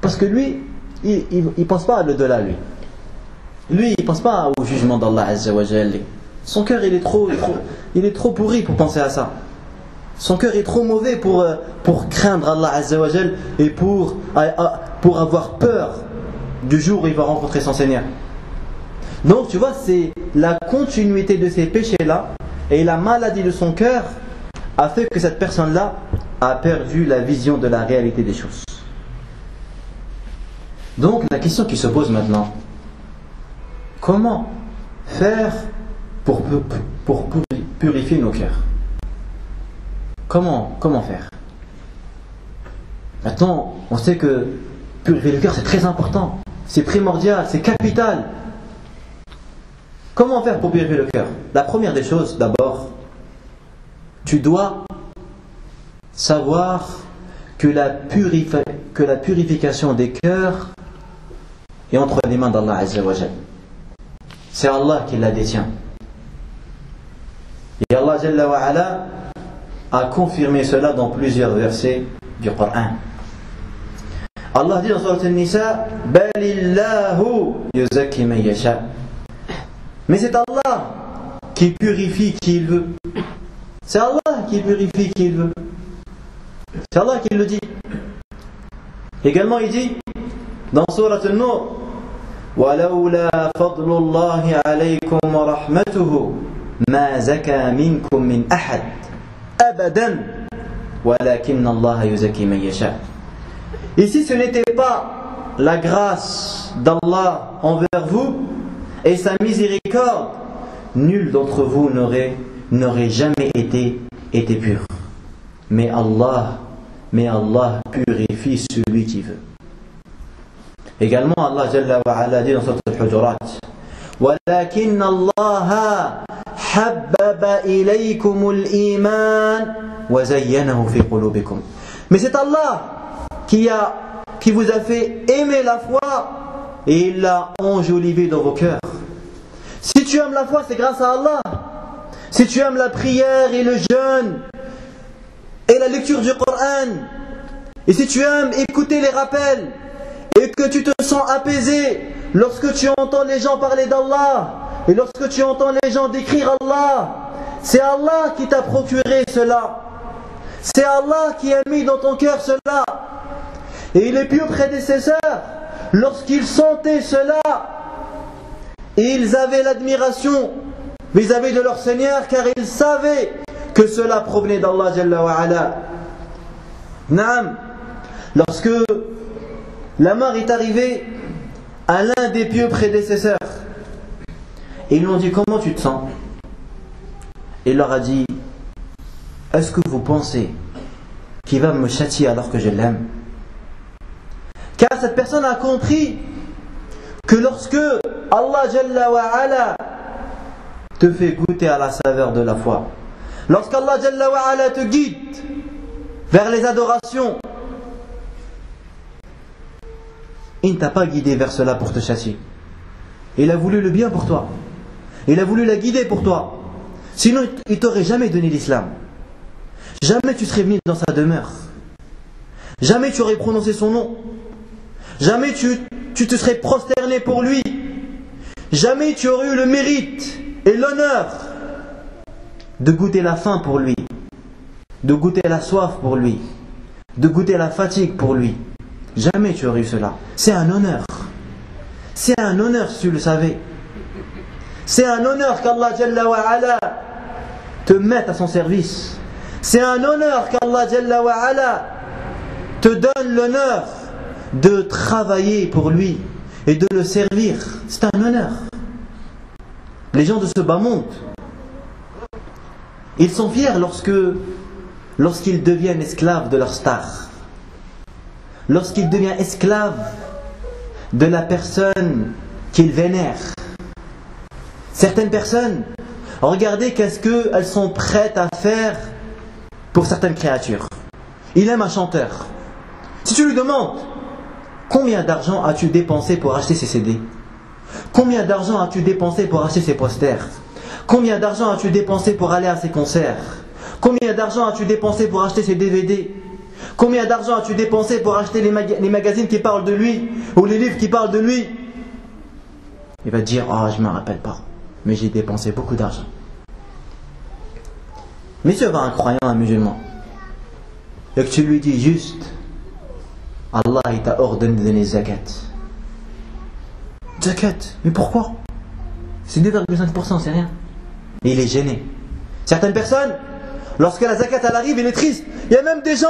Parce que lui, il pense pas à l'au-delà lui. Lui, il pense pas au jugement d'Allah Azza wa Jalla. Son cœur il est trop pourri pour penser à ça. Son cœur est trop mauvais pour craindre Allah Azza wa Jalla et pour avoir peur du jour où il va rencontrer son Seigneur. Donc tu vois, c'est la continuité de ces péchés-là et la maladie de son cœur a fait que cette personne-là a perdu la vision de la réalité des choses. Donc la question qui se pose maintenant, comment faire pour purifier nos cœurs? Comment faire? Maintenant, on sait que purifier le cœur c'est très important, c'est primordial, c'est capital. Comment faire pour purifier le cœur? La première des choses, d'abord, tu dois savoir que la purification des cœurs est entre les mains d'Allah Azza wa Jalla. C'est Allah qui la détient. Et Allah Jalla wa Ala a confirmé cela dans plusieurs versets du Coran. Allah dit dans Sourate An-Nisa, Balillahu yuzakki man yasha. Mais c'est Allah qui purifie qui il veut. C'est Allah qui purifie qui il veut. C'est Allah qui le dit. Également il dit dans Sourate An-Nur, وَلَوْلَا فَضْلُ اللَّهِ عَلَيْكُمْ وَرَحْمَتُهُ مَا زَكَى مِنْكُمْ مِنْ أَحَدٍ أَبَدًا وَلَكِنَّ اللَّهَ يُزَكِّي مَن يَشَاءُ. Et si ce n'était pas la grâce d'Allah envers vous et sa miséricorde, nul d'entre vous n'aurait jamais été pur. Mais Allah purifie celui qui veut. Également Allah Jalla wa Ala dit dans Sourate Al-Hujurat, وَلَكِنَّ اللَّهَ حَبَّبَ إِلَيْكُمُ الْإِيمَانَ وَزَيَّنَهُ فِي قُلُوبِكُمْ. Mais c'est Allah qui vous a fait aimer la foi et il l'a enjolivée dans vos cœurs. Si tu aimes la foi, c'est grâce à Allah. Si tu aimes la prière et le jeûne et la lecture du Coran, et si tu aimes écouter les rappels et que tu te sens apaisé lorsque tu entends les gens parler d'Allah et lorsque tu entends les gens décrire Allah, c'est Allah qui t'a procuré cela. C'est Allah qui a mis dans ton cœur cela. Et les pieux prédécesseurs, lorsqu'ils sentaient cela, ils avaient l'admiration vis-à-vis de leur Seigneur, car ils savaient que cela provenait d'Allah Jalla wa Ala. Naam, lorsque la mort est arrivée à l'un des pieux prédécesseurs, et ils lui ont dit, comment tu te sens? Il leur a dit, est-ce que vous pensez qu'il va me châtier alors que je l'aime? Car cette personne a compris que lorsque Allah Jalla wa Ala te fait goûter à la saveur de la foi, lorsqu'Allah Jalla wa Ala te guide vers les adorations, il ne t'a pas guidé vers cela pour te châtier. Il a voulu le bien pour toi. Il a voulu la guider pour toi. Sinon il t'aurait jamais donné l'islam. Jamais tu serais venu dans sa demeure. Jamais tu aurais prononcé son nom. Jamais tu te serais prosterné pour lui. Jamais tu aurais eu le mérite et l'honneur de goûter la faim pour lui, de goûter la soif pour lui, de goûter la fatigue pour lui. Jamais tu aurais eu cela. C'est un honneur. C'est un honneur si tu le savais. C'est un honneur qu'Allah Jalla wa Ala te mette à son service. C'est un honneur qu'Allah Jalla wa Ala te donne l'honneur de travailler pour lui et de le servir. C'est un honneur. Les gens de ce bas monde, ils sont fiers lorsqu'ils deviennent esclaves de leur star. Lorsqu'ils deviennent esclaves de la personne qu'ils vénèrent. Certaines personnes, regardez qu'est-ce qu'elles sont prêtes à faire pour certaines créatures. Il aime un chanteur. Si tu lui demandes, combien d'argent as-tu dépensé pour acheter ses CD? Combien d'argent as-tu dépensé pour acheter ses posters? Combien d'argent as-tu dépensé pour aller à ses concerts? Combien d'argent as-tu dépensé pour acheter ses DVD? Combien d'argent as-tu dépensé pour acheter les magazines qui parlent de lui ou les livres qui parlent de lui? Il va te dire, oh, je ne me rappelle pas, mais j'ai dépensé beaucoup d'argent. Mais si tu vas un croyant, un musulman, et que tu lui dis juste, Allah il t'a ordonné de donner zakat. Zakat, mais pourquoi? C'est 2,5%, c'est rien. Et il est gêné. Certaines personnes, lorsque la zakat elle arrive, il est triste. Il y a même des gens,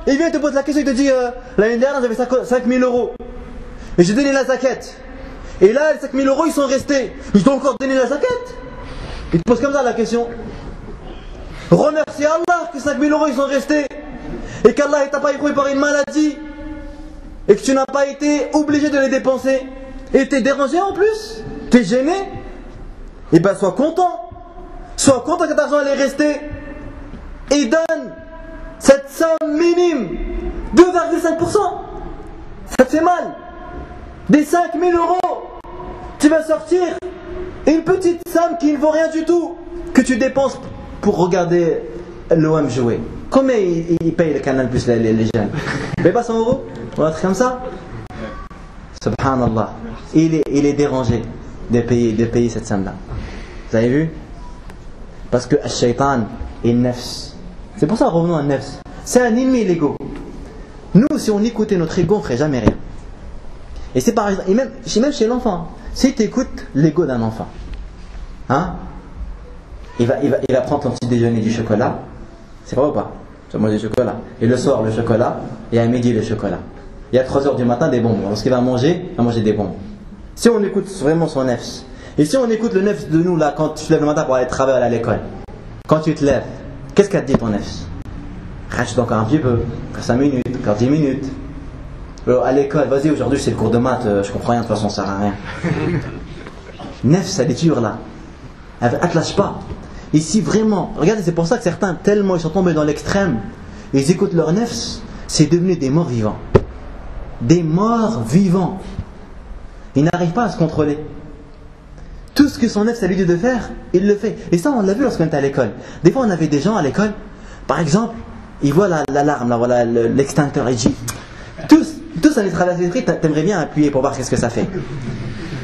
ils viennent te poser la question, ils te disent l'année dernière j'avais 5 000 euros et j'ai donné la zakat. Et là, les 5 000 euros ils sont restés. Ils t'ont encore donné la zakat? Ils te posent comme ça la question. Remercie Allah que 5 000 euros ils sont restés et qu'Allah ne t'a pas éprouvé par une maladie et que tu n'as pas été obligé de les dépenser. Et t'es dérangé en plus? T'es gêné? Eh bien sois content. Sois content que cet argent est resté. Et donne cette somme minime, 2,5%. Ça te fait mal. Des 5 000 euros, tu vas sortir une petite somme qui ne vaut rien du tout, que tu dépenses pour regarder l'OM jouer. Combien il paye le canal plus les jeunes? Il paye pas 100 euros? Ou un truc comme ça? Subhanallah. Il est dérangé de payer cette somme-là. Vous avez vu? Parce que Ash-Shaytan est nefs. C'est pour ça, revenons à nefs. C'est un ennemi, l'ego. Nous, si on écoutait notre ego, on ne ferait jamais rien. Et c'est par exemple, même chez l'enfant, si tu écoutes l'ego d'un enfant, hein, il va prendre ton petit déjeuner du chocolat. C'est vrai ou pas? Tu vas manger du chocolat. Et le soir, le chocolat. Et à midi, le chocolat. Et à 3h du matin, des bonbons. Lorsqu'il va manger des bonbons. Si on écoute vraiment son nefs, et si on écoute le nefs de nous là, quand tu te lèves le matin pour aller travailler à l'école, quand tu te lèves, qu'est-ce qu'a te dit ton nefs? Reste encore un petit peu, encore 5 minutes, encore 10 minutes. À l'école, vas-y, aujourd'hui c'est le cours de maths, je comprends rien, de toute façon ça sert à rien. Nefs, elle est dure là. Elle ne te lâche pas. Ici vraiment, regardez, c'est pour ça que certains, tellement ils sont tombés dans l'extrême, ils écoutent leur nefs, c'est devenu des morts vivants. Des morts vivants. Ils n'arrivent pas à se contrôler. Tout ce que son nefs a lui dit de faire, il le fait. Et ça, on l'a vu lorsqu'on était à l'école. Des fois, on avait des gens à l'école, par exemple, ils voient l'alarme, là, voilà, l'extincteur, et dit, tous ça les traverse l'esprit, t'aimerais bien appuyer pour voir qu'est-ce que ça fait.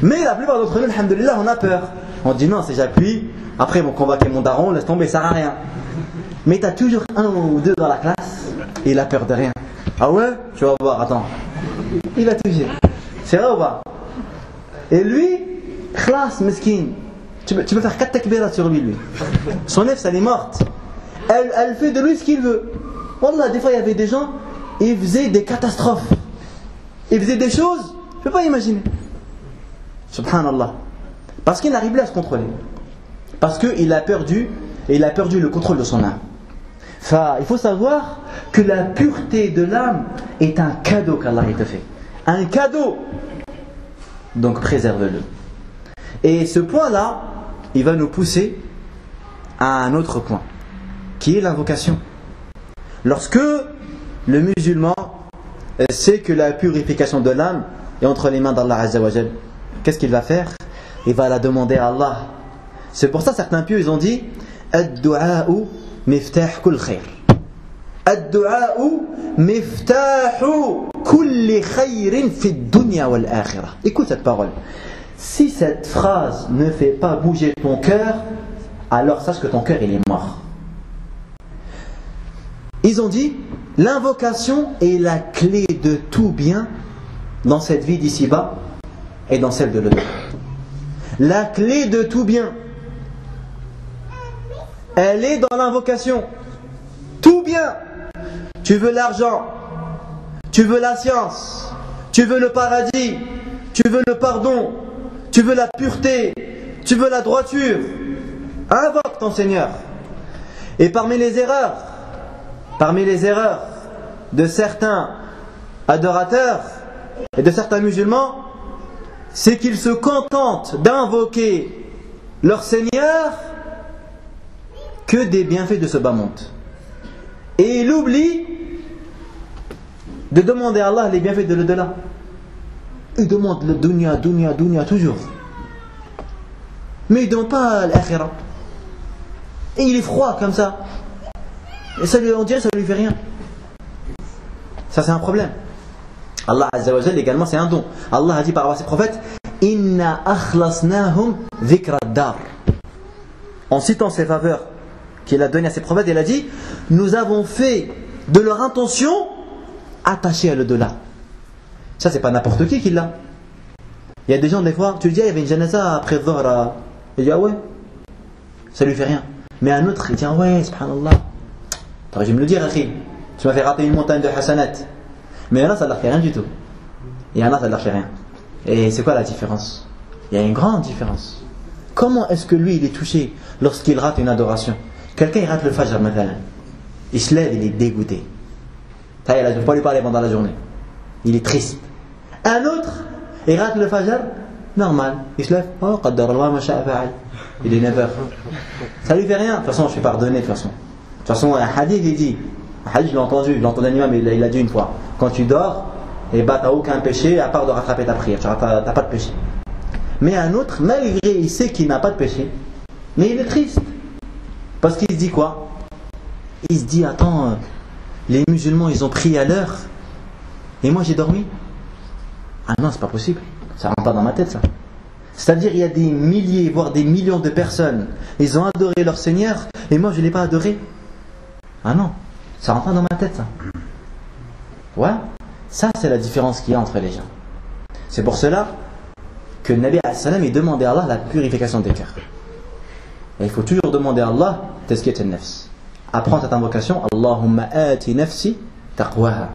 Mais la plupart d'entre nous, alhamdoulilah, on a peur. On dit non, si j'appuie, après ils vont convoquer mon daron, laisse tomber, ça sert à rien. Mais t'as toujours un ou deux dans la classe, et il a peur de rien. Ah ouais? Tu vas voir, attends. Il va toucher. C'est vrai ou pas? Et lui, khlas, meskin. Tu peux faire 4 takbirat sur lui. Son nefs, elle est morte. Elle fait de lui ce qu'il veut. Wallah, des fois il y avait des gens, ils faisaient des catastrophes. Ils faisaient des choses, je ne peux pas imaginer. Subhanallah. Parce qu'il n'arrive plus à se contrôler. Parce qu'il a perdu le contrôle de son âme. Il faut savoir que la pureté de l'âme est un cadeau qu'Allah te fait. Un cadeau. Donc préserve-le. Et ce point-là, il va nous pousser à un autre point, qui est l'invocation. Lorsque le musulman sait que la purification de l'âme est entre les mains d'Allah Azza wa Jal, qu'est-ce qu'il va faire? Il va la demander à Allah. C'est pour ça certains pieux ils ont dit Ad-du'a'u miftah kull khair. Ad-du'a'u miftahu kulli khairin fi dunya wal akhirah. Écoute cette parole. Si cette phrase ne fait pas bouger ton cœur, alors sache que ton cœur il est mort. Ils ont dit l'invocation est la clé de tout bien dans cette vie d'ici-bas et dans celle de l'au-delà. La clé de tout bien, elle est dans l'invocation. Tout bien. Tu veux l'argent, tu veux la science, tu veux le paradis, tu veux le pardon, tu veux la pureté, tu veux la droiture. Invoque ton Seigneur. Et parmi les erreurs de certains adorateurs et de certains musulmans, c'est qu'ils se contentent d'invoquer leur Seigneur que des bienfaits de ce bas monde. Et ils oublient de demander à Allah les bienfaits de l'au-delà. Ils demandent le dunya toujours. Mais ils ne demandent pas l'akhirah. Et il est froid comme ça. Et ça, on dirait que ça ne lui fait rien. Ça, c'est un problème. Allah Azza wa Jalla également, c'est un don. Allah a dit par rapport à ses prophètes, Inna akhlasnahum dhikra dar. En citant ses faveurs qu'il a données à ses prophètes, il a dit, nous avons fait de leur intention attachée à l'au-delà. Ça, c'est pas n'importe qui l'a. Il y a des gens, des fois, tu lui dis, il y avait une janaza après Dhuhr. Il dit, ah ouais, ça lui fait rien. Mais un autre, il dit, ah ouais, subhanallah. T'aurais dû me le dire, akhi. Tu m'as fait rater une montagne de hasanat. Mais il y en a, ça ne leur fait rien du tout. Il y en a, ça ne leur fait rien. Et c'est quoi la différence? Il y a une grande différence. Comment est-ce que lui, il est touché lorsqu'il rate une adoration? Quelqu'un, il rate le fajr, maintenant. Il se lève, il est dégoûté. Ça, il ne peut pas lui parler pendant la journée. Il est triste. Un autre, il rate le fajr, normal. Il se lève, oh, qaddar Allah ma sha'a fa'al. Il est 9h. Ça lui fait rien. De toute façon, je suis pardonné, de toute façon. De toute façon, un hadith, il dit, un hadith, je l'ai entendu un imam, mais il a dit une fois, quand tu dors, et bah, tu n'as aucun péché à part de rattraper ta prière. Tu n'as pas de péché. Mais un autre, malgré, il sait qu'il n'a pas de péché, mais il est triste. Parce qu'il se dit quoi? Il se dit, attends, les musulmans, ils ont prié à l'heure, et moi j'ai dormi. Ah non, c'est pas possible. Ça rentre pas dans ma tête, ça. C'est-à-dire, il y a des milliers, voire des millions de personnes, ils ont adoré leur Seigneur, et moi je ne l'ai pas adoré. Ah non, ça rentre pas dans ma tête, ça. Ouais, ça c'est la différence qu'il y a entre les gens. C'est pour cela que le Nabi a demandé à Allah la purification des cœurs. Et il faut toujours demander à Allah tazkiyat an-nafs. Apprends cette invocation, Allahumma ati nafsi taqwaha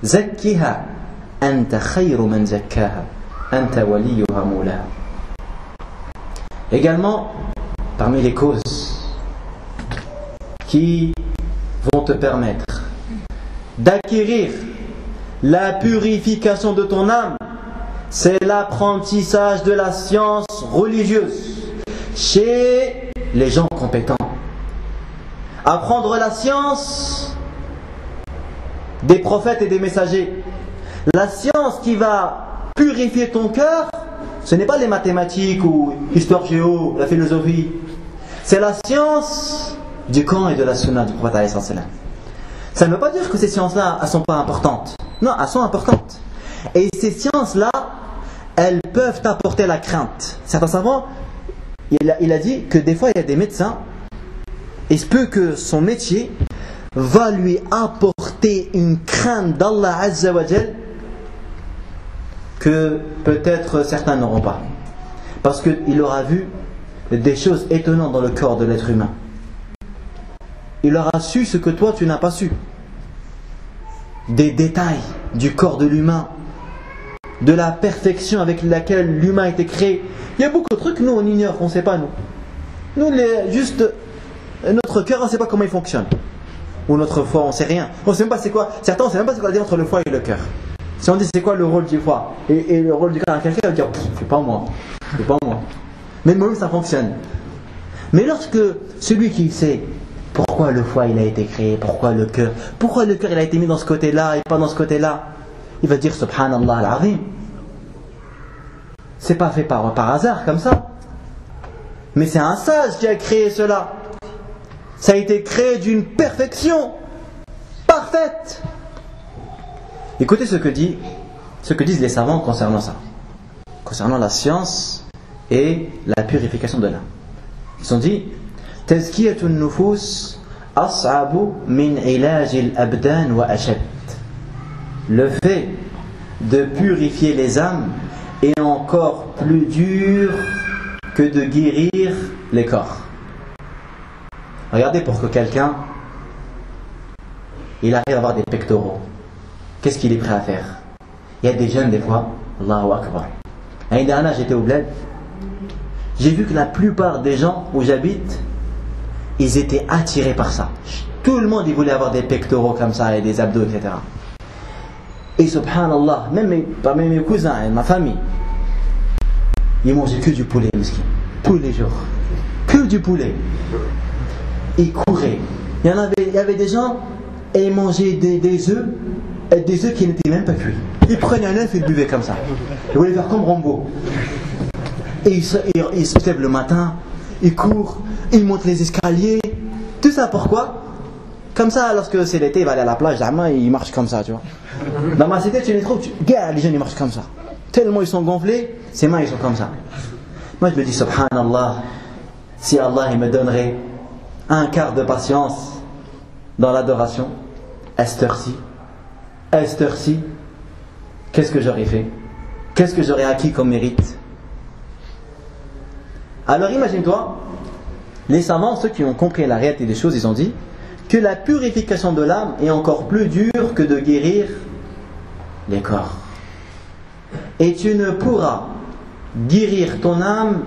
zakkiha anta khayru man zakkaha anta waliyuha moulaha. Également, parmi les causes qui vont te permettre d'acquérir la purification de ton âme, c'est l'apprentissage de la science religieuse chez les gens compétents. Apprendre la science des prophètes et des messagers. La science qui va purifier ton cœur, ce n'est pas les mathématiques ou histoire géo, la philosophie. C'est la science du Coran et de la Sunna du prophète. Ça ne veut pas dire que ces sciences-là, elles ne sont pas importantes. Non, elles sont importantes. Et ces sciences-là, elles peuvent apporter la crainte. Certains savants, il a dit que des fois, il y a des médecins, il se peut que son métier va lui apporter une crainte d'Allah Azza wa Jal que peut-être certains n'auront pas. Parce qu'il aura vu des choses étonnantes dans le corps de l'être humain. Il aura su ce que toi tu n'as pas su. Des détails du corps de l'humain, de la perfection avec laquelle l'humain a été créé. Il y a beaucoup de trucs, nous on ignore, on ne sait pas nous. Nous, juste notre cœur, on ne sait pas comment il fonctionne. Ou notre foie, on ne sait rien. On ne sait même pas c'est quoi. Certains, on ne sait même pas c'est quoi la différence entre le foie et le cœur. Si on dit c'est quoi le rôle du foie et le rôle du cœur à quelqu'un, il va dire c'est pas moi. C'est pas moi. Mais moi-même ça fonctionne. Mais lorsque celui qui sait pourquoi le foie il a été créé, pourquoi le cœur il a été mis dans ce côté-là et pas dans ce côté-là, il va dire subhanallah al-azim. C'est pas fait par hasard comme ça. Mais c'est un sage qui a créé cela. Ça a été créé d'une perfection parfaite. Écoutez ce que disent les savants concernant ça. Concernant la science et la purification de l'âme. Ils ont dit Tazkiyatun nufus أصعب من علاج الأبدان وأشد. Le fait de purifier les âmes est encore plus dur que de guérir les corps. Regardez, pour que quelqu'un il arrive à avoir des pectoraux, qu'est-ce qu'il est prêt à faire? Il y a des jeunes des fois, Allahu Akbar. L'année dernière j'étais au bled, j'ai vu que la plupart des gens où j'habite, ils étaient attirés par ça. Tout le monde il voulait avoir des pectoraux comme ça et des abdos, etc. Et subhanallah, même parmi mes cousins et ma famille, ils mangeaient que du poulet, miskin, tous les jours, que du poulet. Ils couraient. Il y avait des gens et ils mangeaient des œufs qui n'étaient même pas cuits. Ils prenaient un œuf et ils le buvaient comme ça. Ils voulaient faire comme Rambo. Et ils se lèvent le matin, ils courent, ils montent les escaliers. Tout ça pourquoi? Comme ça, lorsque c'est l'été, il va aller à la plage, il marche comme ça, tu vois. Dans ma cité, tu les trouves, regarde, les jeunes ils marchent comme ça. Tellement ils sont gonflés, ses mains ils sont comme ça. Moi je me dis, subhanallah, si Allah il me donnerait un quart de patience dans l'adoration, à cette heure-ci, qu'est-ce que j'aurais fait? Qu'est-ce que j'aurais acquis comme mérite? Alors imagine-toi, les savants, ceux qui ont compris la réalité des choses, ils ont dit que la purification de l'âme est encore plus dure que de guérir les corps. Et tu ne pourras guérir ton âme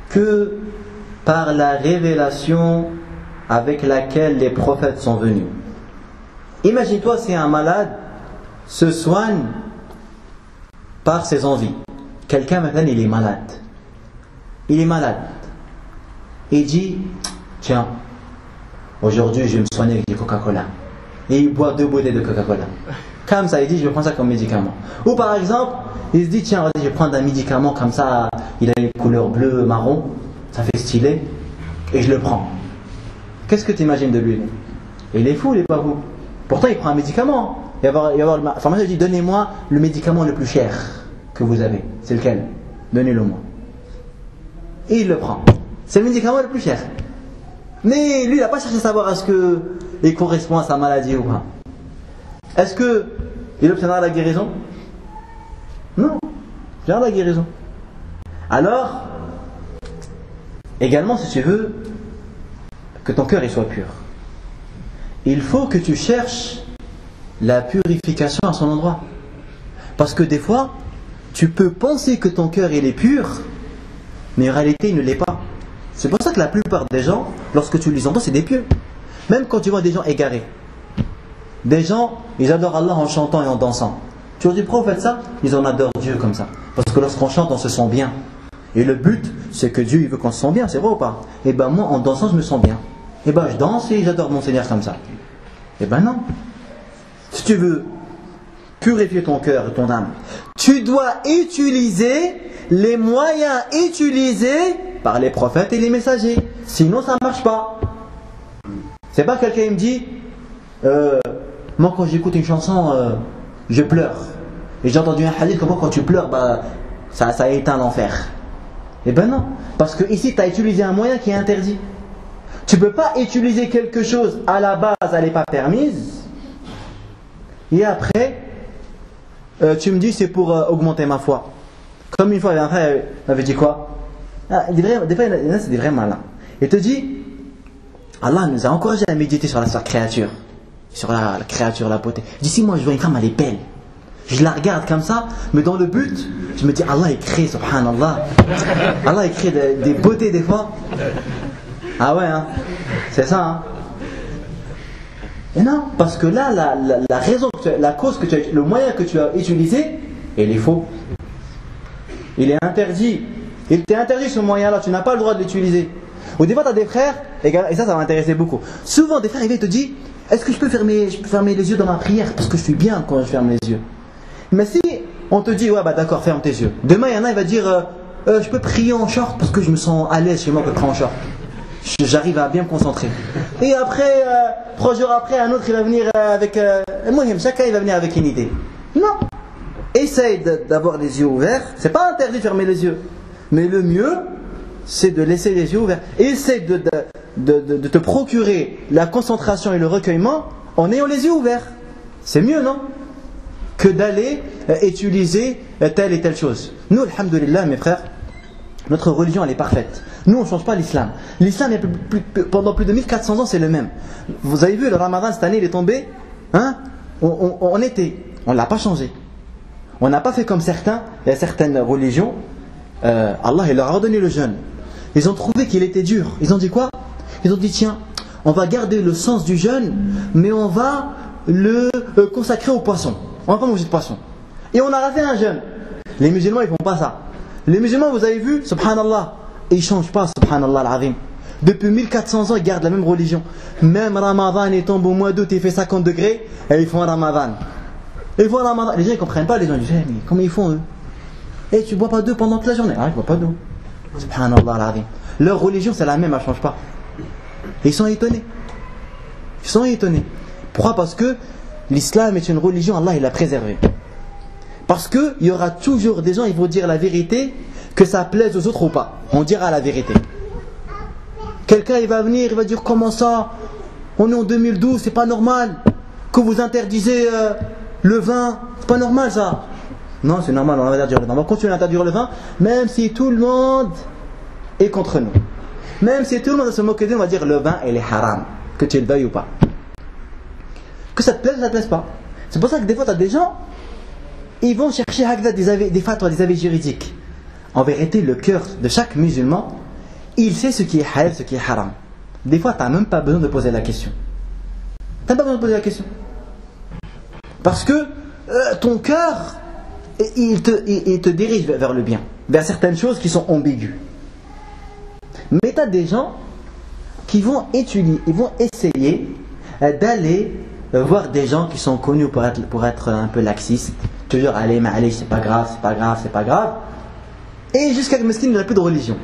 que par la révélation avec laquelle les prophètes sont venus. Imagine-toi si un malade se soigne par ses envies. Quelqu'un maintenant il est malade. Il est malade. Il dit, tiens, aujourd'hui je vais me soigner avec du Coca-Cola. Et il boit 2 bouteilles de Coca-Cola. Comme ça, il dit, je vais prendre ça comme médicament. Ou par exemple, il se dit, tiens, je vais prendre un médicament comme ça, il a une couleur bleue, marron, ça fait stylé, et je le prends. Qu'est-ce que tu imagines de lui? Il est fou, il n'est pas fou. Pourtant, il prend un médicament. Le pharmacien dit, donnez-moi le médicament le plus cher que vous avez. C'est lequel? Donnez-le-moi. Et il le prend. C'est le médicament le plus cher. Mais lui, il n'a pas cherché à savoir est-ce qu'il correspond à sa maladie ou pas. Est-ce qu'il obtiendra la guérison? Non, il obtiendra la guérison. Alors, également, si tu veux que ton cœur il soit pur, il faut que tu cherches la purification à son endroit. Parce que des fois, tu peux penser que ton cœur il est pur, mais en réalité il ne l'est pas. C'est pour ça que la plupart des gens, lorsque tu les entends, c'est des pieux. Même quand tu vois des gens égarés, des gens, ils adorent Allah en chantant et en dansant. Tu leur dis, pourquoi vous faites ça? Ils en adorent Dieu comme ça. Parce que lorsqu'on chante, on se sent bien. Et le but, c'est que Dieu il veut qu'on se sente bien, c'est vrai ou pas? Et ben moi, en dansant, je me sens bien. Et ben je danse et j'adore mon Seigneur comme ça. Et ben non. Si tu veux purifier ton cœur et ton âme, tu dois utiliser les moyens utilisés par les prophètes et les messagers. Sinon, ça ne marche pas. C'est pas quelqu'un qui me dit moi quand j'écoute une chanson, je pleure. Et j'ai entendu un hadith comme quoi quand tu pleures, ça éteint l'enfer. Eh ben non. Parce que ici, tu as utilisé un moyen qui est interdit. Tu ne peux pas utiliser quelque chose à la base, elle n'est pas permise. Et après, tu me dis c'est pour augmenter ma foi. Comme une fois, un frère m'avait dit quoi? Des fois, c'est des vrais malins. Il te dit, Allah nous a encouragé à méditer sur la créature. Sur la créature, la beauté. Il dit, si moi je vois une femme, elle est belle. Je la regarde comme ça, mais dans le but, je me dis, Allah il crée, subhanallah. Allah il crée des beautés des fois. Ah ouais, hein? C'est ça, hein? Et non, parce que là, la raison, la cause que tu as, le moyen que tu as utilisé, il est faux. Il est interdit. Il t'est interdit ce moyen-là, tu n'as pas le droit de l'utiliser. Ou des fois, tu as des frères, et ça m'intéressait beaucoup. Souvent, des frères, ils te disent, est-ce que je peux fermer les yeux dans ma prière? Parce que je suis bien quand je ferme les yeux. Mais si on te dit, ouais, d'accord, ferme tes yeux. Demain, il y en a, il va dire, je peux prier en short parce que je me sens à l'aise chez moi que prier en short. J'arrive à bien me concentrer. Et après, 3 jours après, un autre, il va venir avec... chacun, il va venir avec une idée. Non. Essaye d'avoir les yeux ouverts. C'est pas interdit de fermer les yeux. Mais le mieux, c'est de laisser les yeux ouverts. Essaye de te procurer la concentration et le recueillement en ayant les yeux ouverts. C'est mieux, non? Que d'aller utiliser telle et telle chose. Nous, alhamdoulilah, mes frères, notre religion, elle est parfaite. Nous, on ne change pas l'islam. L'islam, pendant plus de 1400 ans, c'est le même. Vous avez vu, le Ramadan, cette année, il est tombé en été. On ne l'a pas changé. On n'a pas fait comme certains. Il y a certaines religions. Allah, il leur a ordonné le jeûne. Ils ont trouvé qu'il était dur. Ils ont dit quoi? Ils ont dit, tiens, on va garder le sens du jeûne, mais on va le consacrer au poisson. On ne va pas manger de poisson. Et on a raté un jeûne. Les musulmans, ils ne font pas ça. Les musulmans, vous avez vu, subhanallah, ils ne changent pas, subhanallah al-azim. Depuis 1400 ans, ils gardent la même religion. Même Ramadan, il tombe au mois d'août, il fait 50 degrés, et ils font Ramadan. Ils font Ramadan. Les gens, ils ne comprennent pas, les gens disent, mais comment ils font eux? Et tu ne bois pas d'eau pendant toute la journée? Ah, je ne bois pas d'eau. Subhanallah al-azim. Leur religion, c'est la même, elle ne change pas. Et ils sont étonnés. Ils sont étonnés. Pourquoi? Parce que l'islam est une religion, Allah il l'a préservée. Parce qu'il y aura toujours des gens, ils vont dire la vérité, que ça plaise aux autres ou pas. On dira la vérité. Quelqu'un il va venir, il va dire comment ça? On est en 2012, c'est pas normal que vous interdisez le vin. C'est pas normal ça. Non, c'est normal, on va interdire le vin. On va continuer à interdire le vin, même si tout le monde est contre nous. Même si tout le monde se moque de nous, on va dire le vin il est haram, que tu le veuilles ou pas. Que ça te plaise ou ça te plaise pas. C'est pour ça que des fois tu as des gens, ils vont chercher des fatwas, des avis juridiques. En vérité, le cœur de chaque musulman, il sait ce qui est halal, ce qui est haram. Des fois, tu n'as même pas besoin de poser la question. Tu n'as pas besoin de poser la question. Parce que ton cœur, il te dirige vers le bien, vers certaines choses qui sont ambiguës. Mais tu as des gens qui vont étudier, ils vont essayer d'aller voir des gens qui sont connus pour être un peu laxistes. Toujours, allez, c'est pas grave, c'est pas grave, c'est pas grave. Et jusqu'à ce qu'il n'a plus de religion.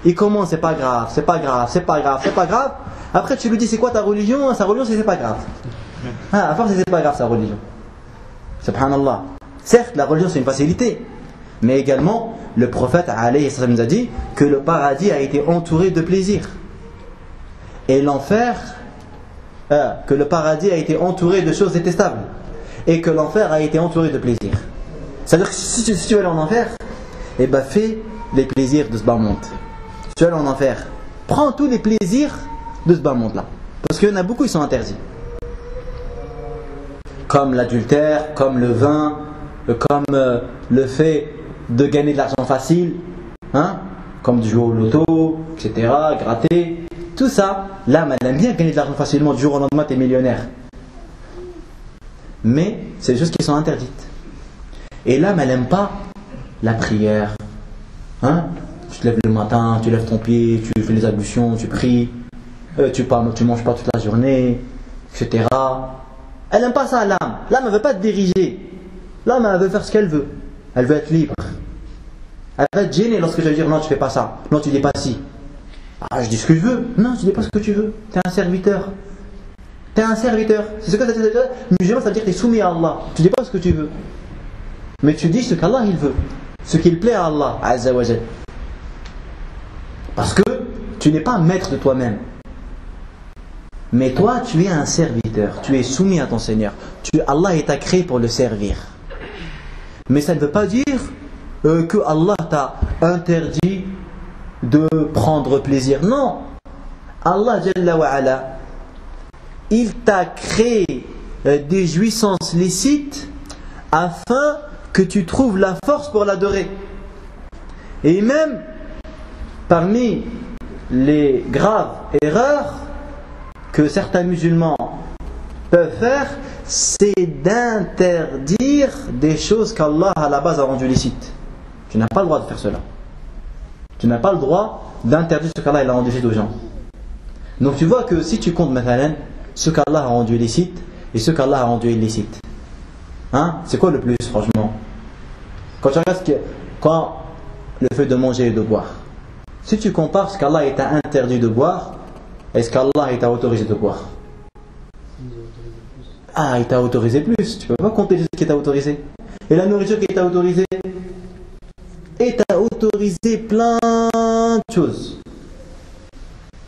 Il commence, c'est pas grave, c'est pas grave, c'est pas grave, c'est pas grave. Après, tu lui dis, c'est quoi ta religion? Sa religion, c'est pas grave. À force, c'est pas grave, sa religion. Subhanallah. Certes, la religion, c'est une facilité. Mais également, le prophète, alayhi sallam, nous a dit que le paradis a été entouré de plaisir. Et l'enfer, que le paradis a été entouré de choses détestables. Et que l'enfer a été entouré de plaisir. C'est-à-dire que si tu veux aller en enfer, eh ben fais les plaisirs de ce bas monde. Si tu veux aller en enfer, prends tous les plaisirs de ce bas monde-là. Parce qu'il y en a beaucoup, ils sont interdits. Comme l'adultère, comme le vin, comme le fait de gagner de l'argent facile, comme de jouer au loto, etc., gratter. Tout ça, l'âme, elle aime bien gagner de l'argent facilement, du jour au lendemain, tu es millionnaire. Mais c'est des choses qui sont interdites. Et l'âme, elle n'aime pas la prière. Tu te lèves le matin, tu lèves ton pied, tu fais les ablutions, tu pries, tu manges pas toute la journée, etc. Elle n'aime pas ça, l'âme. L'âme, elle ne veut pas te diriger. L'âme, elle veut faire ce qu'elle veut. Elle veut être libre. Elle va être gênée lorsque je vais dire non, tu fais pas ça. Non, tu dis pas si. Ah, je dis ce que je veux. Non, tu dis pas ce que tu veux. Tu es un serviteur. Tu es un serviteur. C'est ce que ça veut dire. Musulman, ça veut dire que tu es soumis à Allah. Tu dis pas ce que tu veux. Mais tu dis ce qu'Allah il veut. Ce qu'il plaît à Allah, Azza wa Jal. Parce que tu n'es pas maître de toi-même. Mais toi, tu es un serviteur. Tu es soumis à ton Seigneur. Allah t'a créé pour le servir. Mais ça ne veut pas dire que Allah t'a interdit de prendre plaisir. Non. Allah Jalla wa Ala, il t'a créé des jouissances licites afin que tu trouves la force pour l'adorer. Et même parmi les graves erreurs que certains musulmans peuvent faire, c'est d'interdire des choses qu'Allah à la base a rendues licites. Tu n'as pas le droit de faire cela. Tu n'as pas le droit d'interdire ce qu'Allah a rendu licite aux gens. Donc tu vois que si tu comptes maintenant ce qu'Allah a rendu licite et ce qu'Allah a rendu illicite, c'est quoi le plus franchement? Quand tu regardes quand le fait de manger et de boire, si tu compares ce qu'Allah t'a interdit de boire et ce qu'Allah t'a autorisé de boire, il t'a autorisé plus. Tu ne peux pas compter ce qu'il t'a autorisé. Et la nourriture qu'il t'a autorisée, et t'a autorisé plein de choses.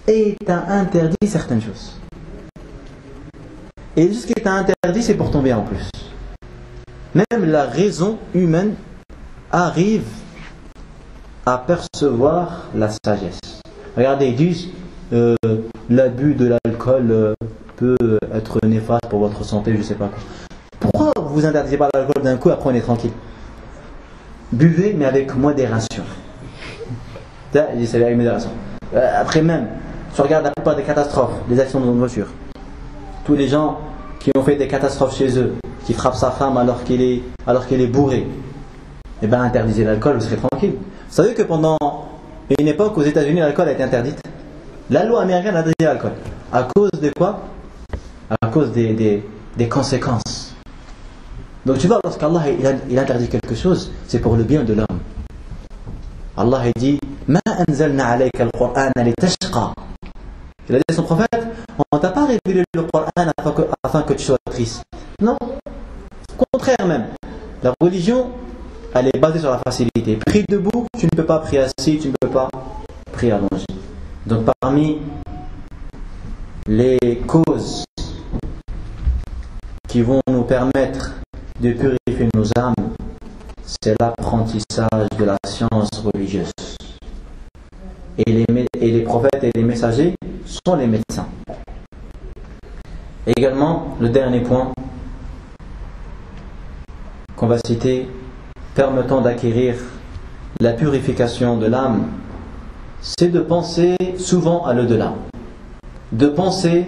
et il t'a interdit certaines choses. Et ce qui t'a interdit, c'est pour ton bien en plus. Même la raison humaine arrive à percevoir la sagesse. Regardez, ils disent l'abus de l'alcool peut être néfaste pour votre santé, je ne sais pas quoi. Pourquoi vous interdisez pas l'alcool d'un coup, après on est tranquille? Buvez, mais avec modération. C'est avec modération. Après même, tu regardes la plupart des catastrophes, des accidents de voiture. Tous les gens qui ont fait des catastrophes chez eux, qui frappent sa femme alors qu'elle est bourrée, eh bien interdisez l'alcool, vous serez tranquille. Vous savez que pendant une époque aux États-Unis, l'alcool a été interdite. La loi américaine a interdit l'alcool. À cause de quoi? À cause des conséquences. Donc tu vois, lorsqu'Allah il interdit quelque chose, c'est pour le bien de l'homme. Allah il dit Ma anzalna alayka al-Qur'an litashqa. Il a dit à son prophète, on ne t'a pas révélé le Qur'an afin que tu sois triste. Non. Au contraire même. La religion, elle est basée sur la facilité. Pris debout, tu ne peux pas prier assis, tu ne peux pas prier allongé. Donc parmi les causes qui vont nous permettre de purifier nos âmes, c'est l'apprentissage de la science religieuse. Et les prophètes et les messagers sont les médecins. Et également, le dernier point qu'on va citer, permettant d'acquérir la purification de l'âme, c'est de penser souvent à l'au-delà, de penser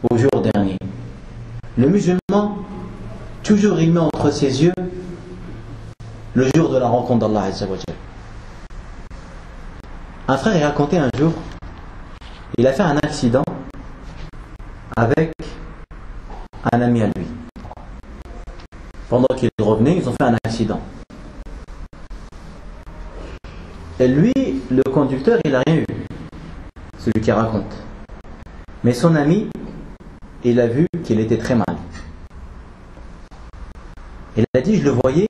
au jour dernier. Le musulman, toujours il met entre ses yeux le jour de la rencontre d'Allah Azza wa Jalla. Un frère il racontait un jour, il a fait un accident avec un ami à lui. Pendant qu'il revenait, ils ont fait un accident. Et lui, le conducteur, il n'a rien eu. Celui qui raconte. Mais son ami, il a vu qu'il était très mal. Il a dit, je le voyais,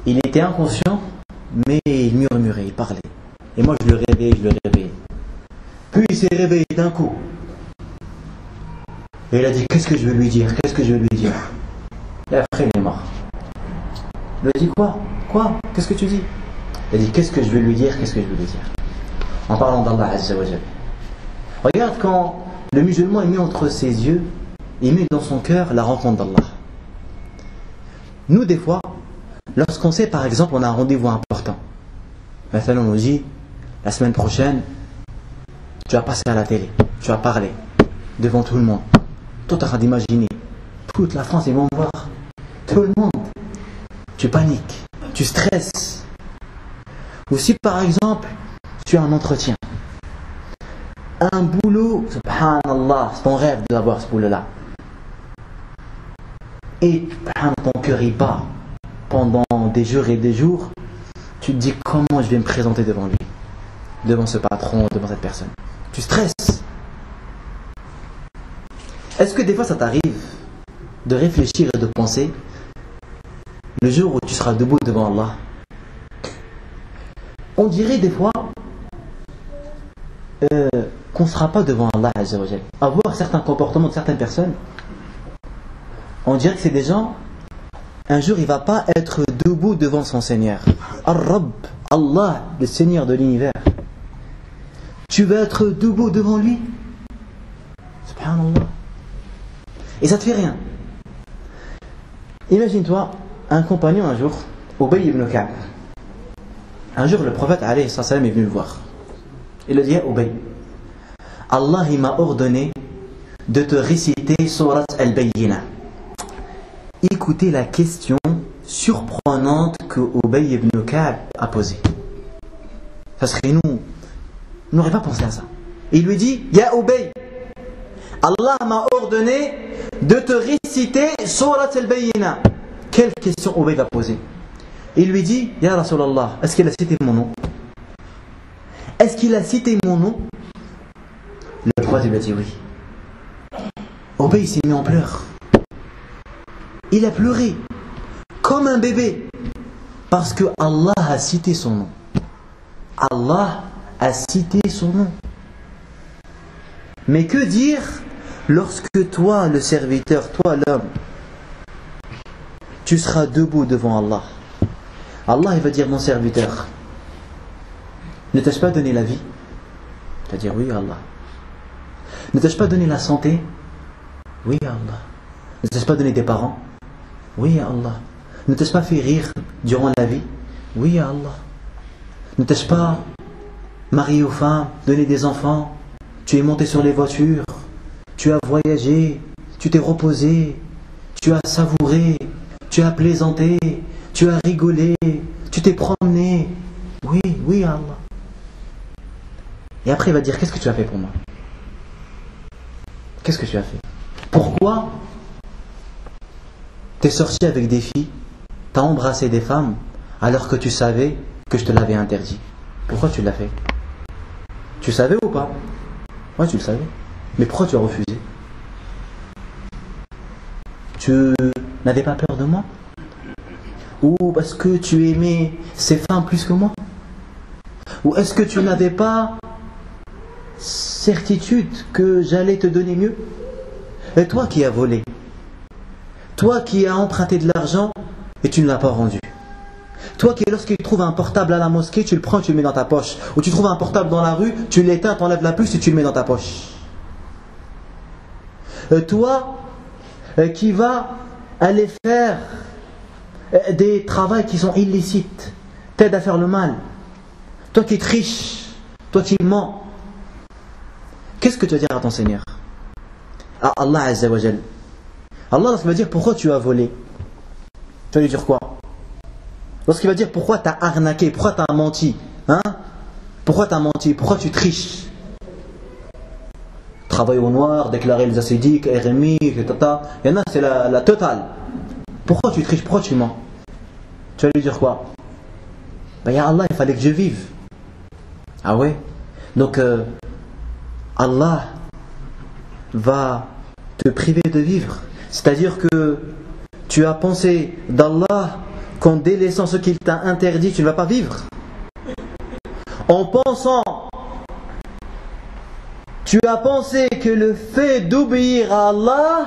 il était inconscient, mais il murmurait, il parlait. Et moi je le réveillais. Puis il s'est réveillé d'un coup. Et il a dit, qu'est-ce que je vais lui dire? Et après il est mort. Il a dit, quoi? Qu'est-ce que tu dis? Il a dit, qu'est-ce que je vais lui dire? En parlant d'Allah Azza wa Jalla. Regarde quand le musulman est mis entre ses yeux, il met dans son cœur la rencontre d'Allah. Nous des fois, lorsqu'on sait par exemple on a un rendez-vous important, maintenant on nous dit, la semaine prochaine, tu vas passer à la télé, tu vas parler devant tout le monde. Toi tu es en train d'imaginer, toute la France ils vont voir, tout le monde. Tu paniques, tu stresses. Ou si par exemple, tu as un entretien, un boulot, subhanallah, c'est ton rêve d'avoir ce boulot-là. Et ton cœur y bat pendant des jours et des jours, tu te dis comment je vais me présenter devant lui, devant ce patron, devant cette personne. Tu stresses. Est-ce que des fois ça t'arrive de réfléchir et de penser le jour où tu seras debout devant Allah? On dirait des fois qu'on ne sera pas devant Allah Azza wa Jalla. Avoir certains comportements de certaines personnes, on dirait que c'est des gens, un jour il ne va pas être debout devant son Seigneur. Ar-Rabb, Allah, le Seigneur de l'univers. Tu vas être debout devant lui. Subhanallah. Et ça ne te fait rien. Imagine-toi, un compagnon un jour, Ubay ibn Ka'b. Un jour le prophète alayhi salam est venu le voir. Il lui dit, Ubay, Allah il m'a ordonné de te réciter Surat al-Bayyinah. Écoutez la question surprenante que Ubay ibn Ka'b a posée. Ça serait nous, on n'aurait pas pensé à ça. Il lui dit, Ya Ubay, Allah m'a ordonné de te réciter Surat al-Bayyinah. Quelle question Ubay va poser? Il lui dit, Ya Rasulallah, est-ce qu'il a cité mon nom? Est-ce qu'il a cité mon nom? Le prophète lui a dit oui. Ubay s'est mis en pleurs. Il a pleuré comme un bébé parce que Allah a cité son nom. Allah à citer son nom. Mais que dire lorsque toi, le serviteur, toi l'homme, tu seras debout devant Allah. Allah il va dire, mon serviteur, ne t'ai-je pas donné la vie? Tu vas dire, oui Allah. Ne t'ai-je pas donné la santé? Oui Allah. Ne t'ai-je pas donné des parents? Oui Allah. Ne t'ai-je pas fait rire durant la vie? Oui Allah. Ne t'ai-je pas marié aux femmes, donné des enfants? Tu es monté sur les voitures, tu as voyagé, tu t'es reposé, tu as savouré, tu as plaisanté, tu as rigolé, tu t'es promené. Oui, oui Allah. Et après il va dire, qu'est-ce que tu as fait pour moi? Qu'est-ce que tu as fait? Pourquoi t'es sorti avec des filles, t'as embrassé des femmes, alors que tu savais que je te l'avais interdit? Pourquoi tu l'as fait? Tu savais ou pas? Ouais, tu le savais. Mais pourquoi tu as refusé? Tu n'avais pas peur de moi? Ou parce que tu aimais ces femmes plus que moi? Ou est-ce que tu n'avais pas certitude que j'allais te donner mieux? Et toi qui as volé, toi qui as emprunté de l'argent et tu ne l'as pas rendu, toi qui lorsqu'il trouve un portable à la mosquée, tu le prends, tu le mets dans ta poche, ou tu trouves un portable dans la rue, tu l'éteins, tu enlèves la puce et tu le mets dans ta poche. Toi qui vas aller faire des travaux qui sont illicites, t'aides à faire le mal, toi qui triches, toi qui mens, qu'est-ce que tu vas dire à ton Seigneur? À Allah Azza wa Jal. Allah lorsqu'il va dire pourquoi tu as volé, tu vas lui dire quoi? Lorsqu'il va dire pourquoi tu as arnaqué, pourquoi tu as menti, hein? Pourquoi tu as menti, pourquoi tu triches? Travail au noir, déclarer les assédiques, RMI, tata. Il y en a, c'est la totale. Pourquoi tu triches, pourquoi tu mens? Tu vas lui dire quoi? Ben ya Allah, il fallait que je vive. Ah ouais? Donc Allah va te priver de vivre. C'est-à-dire que tu as pensé d'Allah qu'en délaissant ce qu'il t'a interdit, tu ne vas pas vivre. En pensant, tu as pensé que le fait d'obéir à Allah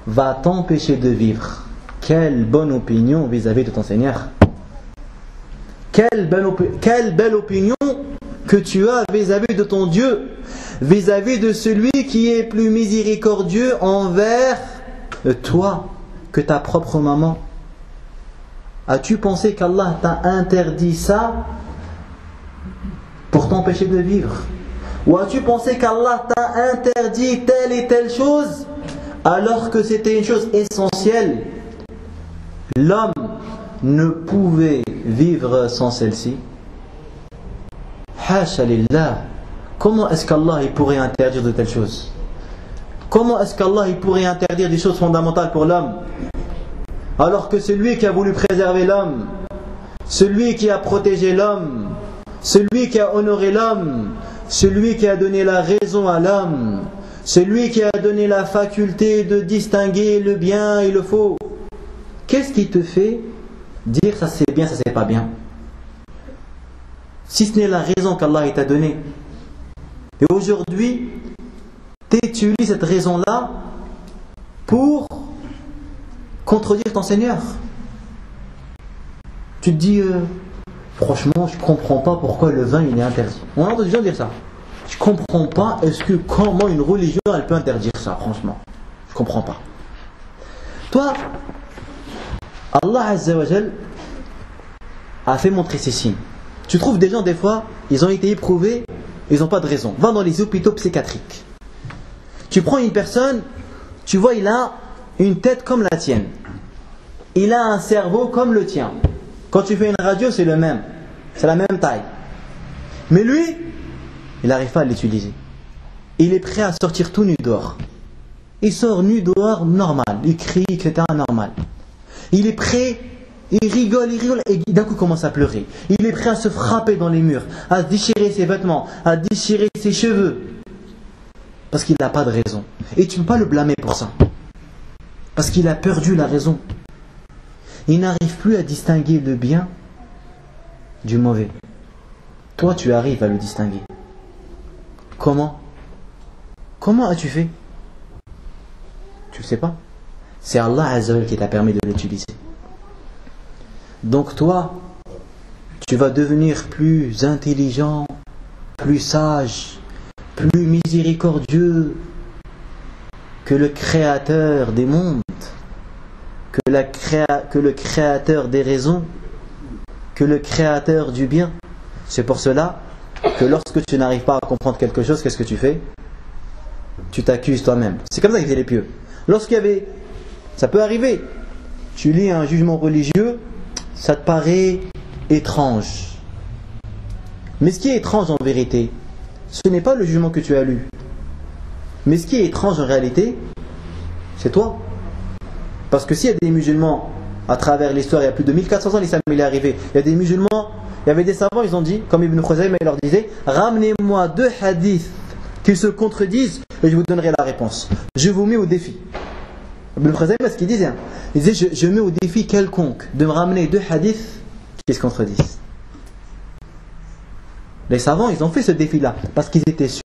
va t'empêcher de vivre. Quelle bonne opinion vis-à-vis de ton Seigneur. Quelle belle opinion que tu as vis-à-vis de ton Dieu, vis-à-vis de celui qui est plus miséricordieux envers toi que ta propre maman. As-tu pensé qu'Allah t'a interdit ça pour t'empêcher de vivre? Ou as-tu pensé qu'Allah t'a interdit telle et telle chose alors que c'était une chose essentielle? L'homme ne pouvait vivre sans celle-ci. Hasha lillah. Comment est-ce qu'Allah il pourrait interdire de telles choses? Comment est-ce qu'Allah il pourrait interdire des choses fondamentales pour l'homme? Alors que celui qui a voulu préserver l'homme, celui qui a protégé l'homme, celui qui a honoré l'homme, celui qui a donné la raison à l'homme, celui qui a donné la faculté de distinguer le bien et le faux, qu'est-ce qui te fait dire ça c'est bien, ça c'est pas bien? Si ce n'est la raison qu'Allah t'a donnée. Et aujourd'hui, tu utilises cette raison-là pour contredire ton Seigneur. Tu te dis, franchement, je ne comprends pas pourquoi le vin il est interdit. On a entendu des gens dire ça. Je ne comprends pas, comment une religion elle peut interdire ça, franchement. Je ne comprends pas. Toi, Allah Azza wa Jal a fait montrer ces signes. Tu trouves des gens, des fois, ils ont été éprouvés, ils n'ont pas de raison. Va dans les hôpitaux psychiatriques. Tu prends une personne, tu vois, il a une tête comme la tienne. Il a un cerveau comme le tien. Quand tu fais une radio, c'est le même. C'est la même taille. Mais lui, il n'arrive pas à l'utiliser. Il est prêt à sortir tout nu dehors. Il sort nu dehors normal. Il crie, etc. normal. Il est prêt, il rigole, et d'un coup il commence à pleurer. Il est prêt à se frapper dans les murs, à déchirer ses vêtements, à déchirer ses cheveux. Parce qu'il n'a pas de raison. Et tu ne peux pas le blâmer pour ça. Parce qu'il a perdu la raison. Il n'arrive plus à distinguer le bien du mauvais. Toi, tu arrives à le distinguer. Comment? Comment as-tu fait? Tu ne sais pas. C'est Allah Azza wa Jalla qui t'a permis de l'utiliser. Donc toi, tu vas devenir plus intelligent, plus sage, plus miséricordieux que le créateur des mondes, que le créateur des raisons, que le créateur du bien. C'est pour cela que lorsque tu n'arrives pas à comprendre quelque chose, qu'est-ce que tu fais? Tu t'accuses toi-même. C'est comme ça qu'ils étaient les pieux. Lorsqu'il y avait, ça peut arriver, tu lis un jugement religieux, ça te paraît étrange. Mais ce qui est étrange en vérité, ce n'est pas le jugement que tu as lu. Mais ce qui est étrange en réalité, c'est toi. Parce que s'il y a des musulmans, à travers l'histoire, il y a plus de 1400 ans, l'islam est arrivé. Il y a des musulmans, il y avait des savants, ils ont dit, comme Ibn Khuzayma, il leur disait, ramenez-moi 2 hadiths qui se contredisent et je vous donnerai la réponse. Je vous mets au défi. Ibn Khuzayma, ce qu'il disait, il disait, je mets au défi quelconque de me ramener 2 hadiths qui se contredisent. Les savants, ils ont fait ce défi-là parce qu'ils étaient sûrs